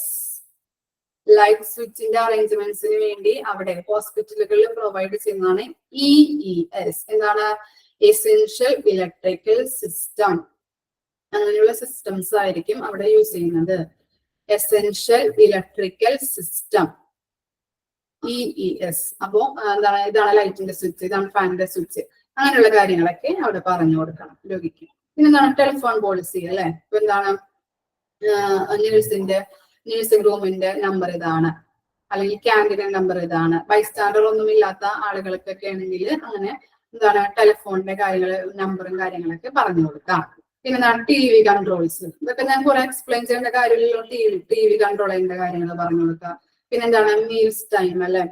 ലൈറ്റ് സ്വിച്ചിന്റെ അറേഞ്ച്മെന്റ്സിന് വേണ്ടി അവിടെ ഹോസ്പിറ്റലുകളിൽ പ്രൊവൈഡ് ചെയ്യുന്നതാണ് EES. എന്താണ്? Essential electrical system. അങ്ങനെയുള്ള സിസ്റ്റംസ് ആയിരിക്കും അവിടെ യൂസ് ചെയ്യുന്നത്. Essential electrical system EES. അപ്പോ എന്താണ്, ഇതാണ് ലൈറ്റിന്റെ സ്വിച്ച്, ഇതാണ് ഫാനിന്റെ സ്വിച്ച്, അങ്ങനെയുള്ള കാര്യങ്ങളൊക്കെ അവിടെ പറഞ്ഞു കൊടുക്കണം രോഗിക്ക്. പിന്നെ എന്താണ് ടെലിഫോൺ പോളിസി അല്ലെ. ഇപ്പൊ എന്താണ് നഴ്സിംഗ് റൂമിന്റെ നമ്പർ ഇതാണ്, അല്ലെങ്കിൽ ക്യാൻറ്റീൻ നമ്പർ ഇതാണ്. ബൈസ്റ്റാൻഡർ ഒന്നും ഇല്ലാത്ത ആളുകൾക്കൊക്കെ ആണെങ്കിൽ അങ്ങനെ എന്താണ് ടെലിഫോണിന്റെ കാര്യങ്ങള് നമ്പറും കാര്യങ്ങളൊക്കെ പറഞ്ഞു കൊടുക്കാം. പിന്നെ എന്താണ് TV കൺട്രോൾസ്. ഇതൊക്കെ ഞാൻ കുറെ എക്സ്പ്ലെയിൻ ചെയ്യേണ്ട കാര്യമില്ലല്ലോ. TV കൺട്രോൾ ചെയ്യേണ്ട കാര്യങ്ങൾ പറഞ്ഞു കൊടുക്കുക. പിന്നെന്താണ് മീൽസ് ടൈം അല്ലെ.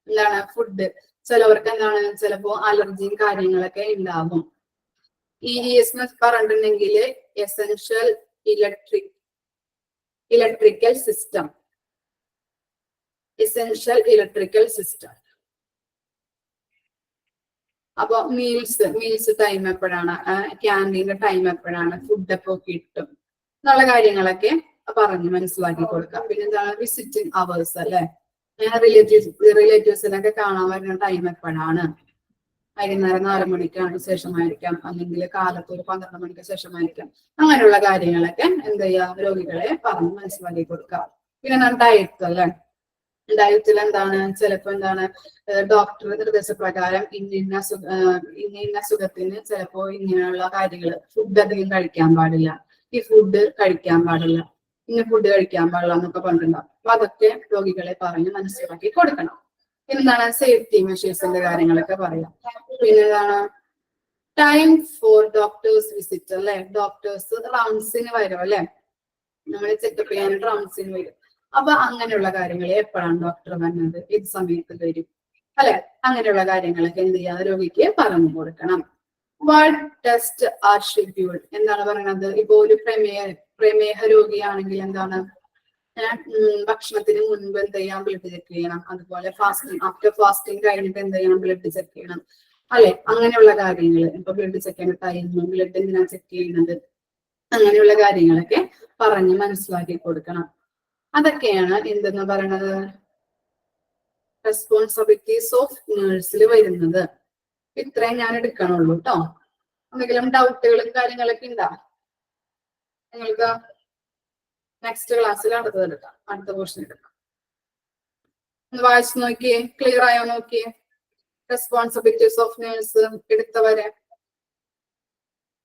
എന്താണ് ഫുഡ്, ചിലവർക്ക് എന്താണ് ചിലപ്പോ അലർജിയും കാര്യങ്ങളൊക്കെ ഉണ്ടാകും. EES പറഞ്ഞിട്ടുണ്ടെങ്കിൽ essential electrical system. Essential electrical system. അപ്പൊ മീൽസ് ടൈം എപ്പോഴാണ്, ക്യാൻറ്റീന്റെ ടൈം എപ്പോഴാണ്, ഫുഡ് എപ്പോ കിട്ടും എന്നുള്ള കാര്യങ്ങളൊക്കെ പറഞ്ഞ് മനസ്സിലാക്കി കൊടുക്കാം. പിന്നെ എന്താണ് വിസിറ്റിംഗ് അവേഴ്സ് അല്ലെ. റിലേറ്റീവ്സിനൊക്കെ കാണാൻ വരുന്ന ടൈം എപ്പോഴാണ്, വൈകുന്നേരം 4 മണിക്കാണ് ശേഷമായിരിക്കാം, അല്ലെങ്കിൽ കാലത്ത് ഒരു 12 മണിക്ക് ശേഷമായിരിക്കാം. അങ്ങനെയുള്ള കാര്യങ്ങളൊക്കെ എന്ത് ചെയ്യാം, രോഗികളെ പറഞ്ഞ് മനസ്സിലാക്കി കൊടുക്കാം. പിന്നെ എന്താണ് ഡയറ്റ് അല്ലെ. ഡയറ്റിൽ എന്താണ് ചിലപ്പോ എന്താണ് ഡോക്ടർ നിർദ്ദേശപ്രകാരം ഇന്ന അസുഖത്തിന് ചിലപ്പോ ഇങ്ങനെയുള്ള കാര്യങ്ങൾ, ഫുഡ് അധികം കഴിക്കാൻ പാടില്ല, ഈ ഫുഡ് കഴിക്കാൻ പാടില്ല, ഇന്ന ഫുഡ് കഴിക്കാൻ പാടില്ല എന്നൊക്കെ പറഞ്ഞിട്ടുണ്ടാവും. അപ്പൊ അതൊക്കെ രോഗികളെ പറഞ്ഞ് മനസ്സിലാക്കി കൊടുക്കണം. പിന്നെന്താണ് സേഫ്റ്റി മെഷേഴ്സിന്റെ കാര്യങ്ങളൊക്കെ പറയാം. പിന്നെന്താണ് ടൈം ഫോർ ഡോക്ടേഴ്സ് വിസിറ്റ് അല്ലെ. ഡോക്ടേഴ്സ് റൗണ്ട്സിന് വരും അല്ലെ, നമ്മളെ ചെക്കപ്പ് ചെയ്യാൻ റൗണ്ട്സിന് വരും. അപ്പൊ അങ്ങനെയുള്ള കാര്യങ്ങൾ എപ്പോഴാണ് ഡോക്ടർ വന്നത്, ഏത് സമയത്ത് വരും അല്ലെ, അങ്ങനെയുള്ള കാര്യങ്ങളൊക്കെ എന്ത് ചെയ്യാം രോഗിക്ക് പറഞ്ഞു കൊടുക്കണം. What test are scheduled. എന്താണ് പറയുന്നത്, ഇപ്പൊ ഒരു പ്രമേഹ രോഗിയാണെങ്കിൽ എന്താണ് ഭക്ഷണത്തിന് മുൻപ് എന്ത് ചെയ്യാം, ബ്ലഡ് ചെക്ക് ചെയ്യണം. അതുപോലെ ആഫ്റ്റർ ഫാസ്റ്റിംഗ് കഴിഞ്ഞിട്ട് എന്ത് ചെയ്യണം, ബ്ലഡ് ചെക്ക് ചെയ്യണം അല്ലെ. അങ്ങനെയുള്ള കാര്യങ്ങൾ, ഇപ്പൊ ബ്ലഡ് ചെക്ക് ചെയ്യേണ്ട ടൈമും ബ്ലഡ് എന്തിനാ ചെക്ക് ചെയ്യുന്നത്, അങ്ങനെയുള്ള കാര്യങ്ങളൊക്കെ പറഞ്ഞ് മനസ്സിലാക്കി കൊടുക്കണം. അതൊക്കെയാണ് എന്തെന്ന് പറയണത് റെസ്പോൺസിബിലിറ്റീസ് ഓഫ് നേഴ്സിൽ വരുന്നത്. ഇത്രയും ഞാൻ എടുക്കണുള്ളൂ കേട്ടോ. എന്തെങ്കിലും ഡൗട്ടുകളും കാര്യങ്ങളൊക്കെ ഉണ്ടാ? നിങ്ങൾക്ക് നെക്സ്റ്റ് ക്ലാസ്സിൽ അടുത്തത് എടുക്കാം, അടുത്ത പോർഷൻ എടുക്കാം. ഒന്ന് വായിച്ചു നോക്കിയേ, ക്ലിയർ ആയോ നോക്കിയേ. റെസ്പോൺസിബിലിറ്റീസ് ഓഫ് നേഴ്സ് എടുത്തവരെ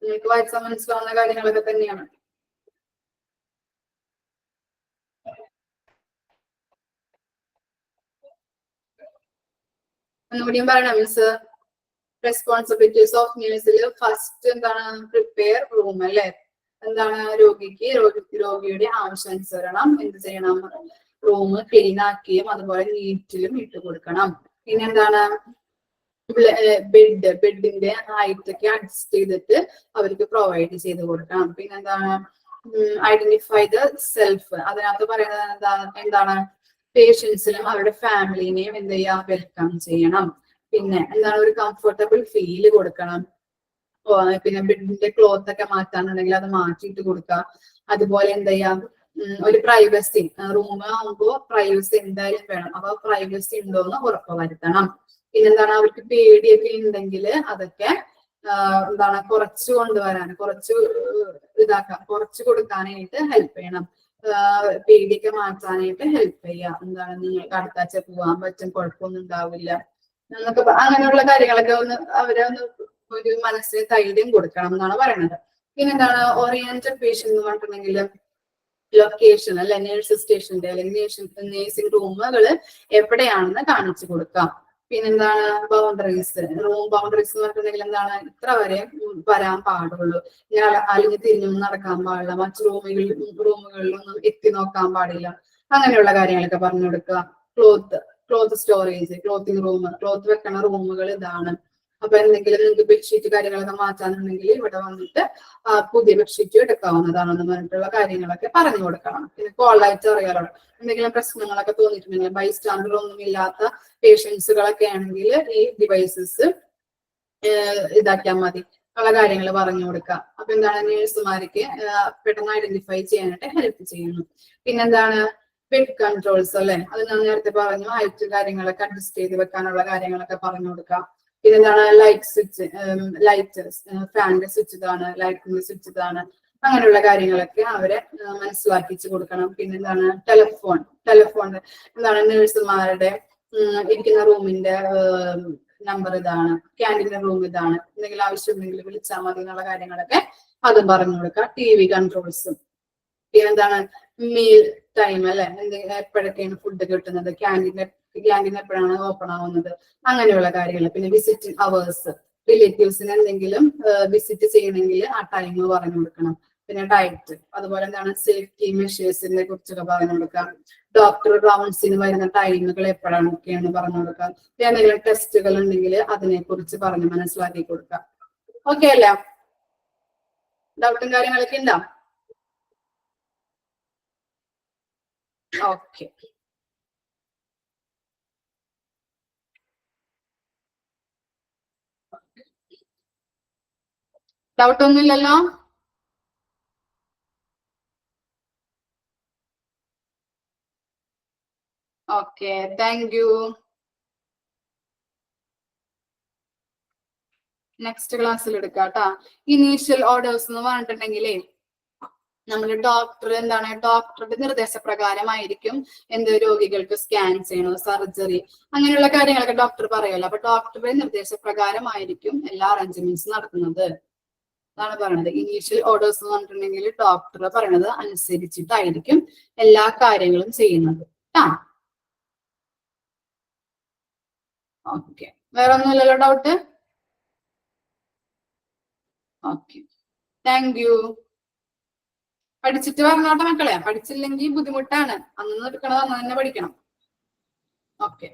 നിങ്ങൾക്ക് വായിച്ചാൽ മനസ്സിലാവുന്ന കാര്യങ്ങളൊക്കെ തന്നെയാണ്. ഒന്നുകൂടിയും പറയണം മിസ്. റെസ്പോൺസിബിലിറ്റീസ് ഓഫ് നേഴ്സിൽ ഫസ്റ്റ് എന്താണ്? പ്രിപ്പയർ റൂം അല്ലെ. എന്താണ്? രോഗിയുടെ ആവശ്യാനുസരണം എന്ത് ചെയ്യണം? റൂം ക്ലീൻ ആക്കിയും അതുപോലെ നീറ്റിലും ഇട്ട് കൊടുക്കണം. പിന്നെ എന്താണ്? ബെഡിന്റെ ഹൈറ്റ് ഒക്കെ അഡ്ജസ്റ്റ് ചെയ്തിട്ട് അവർക്ക് പ്രൊവൈഡ് ചെയ്ത് കൊടുക്കണം. പിന്നെന്താണ്? Identify the self. അതിനകത്ത് പറയുന്നത് എന്താണ്? പേഷ്യൻസിനും അവരുടെ ഫാമിലിനെയും എന്ത് ചെയ്യാ? വെൽക്കം ചെയ്യണം. പിന്നെ എന്താണ്? ഒരു കംഫർട്ടബിൾ ഫീല് കൊടുക്കണം. പിന്നെ ബെഡിന്റെ ക്ലോത്ത് ഒക്കെ മാറ്റാനുണ്ടെങ്കിൽ അത് മാറ്റിയിട്ട് കൊടുക്കുക. അതുപോലെ എന്ത് ചെയ്യാം? ഒരു പ്രൈവസി, റൂം ആകുമ്പോ പ്രൈവസി എന്തായാലും വേണം. അപ്പൊ പ്രൈവസി ഉണ്ടോന്ന് ഉറപ്പുവരുത്തണം. പിന്നെന്താണ്? അവർക്ക് പേടിയൊക്കെ ഉണ്ടെങ്കിൽ അതൊക്കെ എന്താണ്? കുറച്ച് കൊണ്ടുവരാൻ, കുറച്ച് കൊടുക്കാനായിട്ട് ഹെൽപ്പ് ചെയ്യണം. പേടിയൊക്കെ മാറ്റാനായിട്ട് ഹെൽപ്പ് ചെയ്യുക. എന്താണ്? നിങ്ങൾക്ക് അടുത്താഴ്ച പോകാൻ പറ്റും, കുഴപ്പമൊന്നും ഉണ്ടാവില്ല എന്നൊക്കെ അങ്ങനെയുള്ള കാര്യങ്ങളൊക്കെ അവരെ ഒരു മനസ്സിന് ധൈര്യം കൊടുക്കണം എന്നാണ് പറയുന്നത്. പിന്നെന്താണ്? ഓറിയന്റഡ് പേഷ്യൻ എന്ന് പറഞ്ഞിട്ടുണ്ടെങ്കിൽ ലൊക്കേഷൻ അല്ലെ, നേഴ്സ് സ്റ്റേഷന്റെ അല്ലെങ്കിൽ നേഴ്സിംഗ് റൂമുകൾ എവിടെയാണെന്ന് കാണിച്ചു കൊടുക്കാം. പിന്നെന്താണ്? ബൗണ്ടറീസ്, റൂം ബൗണ്ടറീസ് എന്ന് പറഞ്ഞിട്ടുണ്ടെങ്കിൽ എന്താണ്? ഇത്ര വരെ വരാൻ പാടുള്ളൂ, ഇങ്ങനെ അല്ലെങ്കിൽ തിരിഞ്ഞൊന്നും നടക്കാൻ പാടില്ല, മറ്റു റൂമുകളിലൊന്നും എത്തി നോക്കാൻ പാടില്ല, അങ്ങനെയുള്ള കാര്യങ്ങളൊക്കെ പറഞ്ഞു കൊടുക്കുക. Cloth storage, clothing room, cloth വെക്കണ റൂമുകൾ ഇതാണ്. അപ്പൊ എന്തെങ്കിലും നിങ്ങൾക്ക് ബെഡ്ഷീറ്റ് കാര്യങ്ങളൊക്കെ മാറ്റാനുണ്ടെങ്കിൽ ഇവിടെ വന്നിട്ട് പുതിയ ബെഡ്ഷീറ്റ് എടുക്കാവുന്നതാണെന്ന് പറഞ്ഞിട്ടുള്ള കാര്യങ്ങളൊക്കെ പറഞ്ഞു കൊടുക്കണം. പിന്നെ കോളായിട്ട് അറിയാലോ, എന്തെങ്കിലും പ്രശ്നങ്ങളൊക്കെ തോന്നിയിട്ടുണ്ടെങ്കിൽ ബൈസ്റ്റാൻഡർ ഒന്നും ഇല്ലാത്ത പേഷ്യൻസുകളൊക്കെ ആണെങ്കിൽ ഈ ഡിവൈസസ് ഇതാക്കിയാൽ മതി ഉള്ള കാര്യങ്ങൾ പറഞ്ഞു കൊടുക്കുക. അപ്പൊ എന്താണ്? നേഴ്സുമാർക്ക് പെട്ടെന്ന് ഐഡന്റിഫൈ ചെയ്യാനായിട്ട് ഹെൽപ്പ് ചെയ്യുന്നു. പിന്നെന്താണ്? ബെഡ് കൺട്രോൾസ് അല്ലെ, അത് ഞാൻ നേരത്തെ പറഞ്ഞു. ഹൈറ്റ് കാര്യങ്ങളൊക്കെ അഡ്ജസ്റ്റ് ചെയ്ത് വെക്കാനുള്ള കാര്യങ്ങളൊക്കെ പറഞ്ഞു കൊടുക്കാം. പിന്നെന്താണ്? ലൈറ്റ് ഫാനിന്റെ സ്വിച്ച് ഇതാണ്, ലൈറ്റിന്റെ സ്വിച്ച് ഇതാണ്, അങ്ങനെയുള്ള കാര്യങ്ങളൊക്കെ അവരെ മനസ്സിലാക്കിച്ചു കൊടുക്കണം. പിന്നെന്താണ്? ടെലിഫോൺ എന്താണ്? നേഴ്സുമാരുടെ ഇരിക്കുന്ന റൂമിന്റെ നമ്പർ ഇതാണ്, ക്യാൻറ്റീൻ്റെ റൂം ഇതാണ്, എന്തെങ്കിലും ആവശ്യമുണ്ടെങ്കിൽ വിളിച്ചാൽ മതി എന്നുള്ള കാര്യങ്ങളൊക്കെ അതും പറഞ്ഞു കൊടുക്കുക. TV കൺട്രോൾസും. പിന്നെന്താണ്? മീൽ ടൈം അല്ലെ, എപ്പോഴൊക്കെയാണ് ഫുഡ് കിട്ടുന്നത്, ക്യാൻറ്റീൻ എപ്പോഴാണ് ഓപ്പൺ ആവുന്നത്, അങ്ങനെയുള്ള കാര്യങ്ങൾ. പിന്നെ വിസിറ്റിംഗ് അവേഴ്സ്, റിലേറ്റീവ്സിന് എന്തെങ്കിലും വിസിറ്റ് ചെയ്യണമെങ്കിൽ ആ ടൈം പറഞ്ഞു കൊടുക്കണം. പിന്നെ ഡയറ്റ്, അതുപോലെ എന്താണ്? സേഫ്റ്റി മെഷേഴ്സിനെ കുറിച്ചൊക്കെ പറഞ്ഞു കൊടുക്കാം. ഡോക്ടർ റൗണ്ട്സിന് വരുന്ന ടൈമുകൾ എപ്പോഴാണൊക്കെയാണ് പറഞ്ഞു കൊടുക്കാം. എന്തെങ്കിലും ടെസ്റ്റുകൾ ഉണ്ടെങ്കിൽ അതിനെ കുറിച്ച് പറഞ്ഞ് മനസ്സിലാക്കി കൊടുക്കാം. ഓക്കെ അല്ലേ? ഡൗട്ടും കാര്യങ്ങളൊക്കെ ഉണ്ടോ? ഓക്കെ. ഡൗട്ടൊന്നുമില്ലല്ലോ? Okay, thank you. നെക്സ്റ്റ് ക്ലാസ്സിൽ എടുക്കാം കേട്ടാ. ഇനീഷ്യൽ ഓർഡേഴ്സ് എന്ന് പറഞ്ഞിട്ടുണ്ടെങ്കിലേ നമ്മൾ ഡോക്ടറുടെ നിർദ്ദേശപ്രകാരമായിരിക്കും എന്ത് രോഗികൾക്ക് സ്കാൻ ചെയ്യണോ, സർജറി, അങ്ങനെയുള്ള കാര്യങ്ങളൊക്കെ ഡോക്ടർ പറയുമല്ലോ. അപ്പൊ ഡോക്ടറുടെ നിർദ്ദേശപ്രകാരമായിരിക്കും എല്ലാ അറേഞ്ച്മെന്റ്സ് നടത്തുന്നത് എന്നാണ് പറയുന്നത്. ഇനീഷ്യൽ ഓർഡേഴ്സ് എന്ന് പറഞ്ഞിട്ടുണ്ടെങ്കിൽ ഡോക്ടർ പറയണത് അനുസരിച്ചിട്ടായിരിക്കും എല്ലാ കാര്യങ്ങളും ചെയ്യുന്നത് കേട്ടാ. ഓക്കെ, വേറെ ഒന്നുമില്ലല്ലോ ഡൗട്ട്? Okay, thank U. പഠിച്ചിട്ട് പറഞ്ഞോട്ടെ മക്കളെ, പഠിച്ചില്ലെങ്കിൽ ബുദ്ധിമുട്ടാണ്. അന്ന് എടുക്കണത് അന്ന് തന്നെ പഠിക്കണം. ഓക്കെ.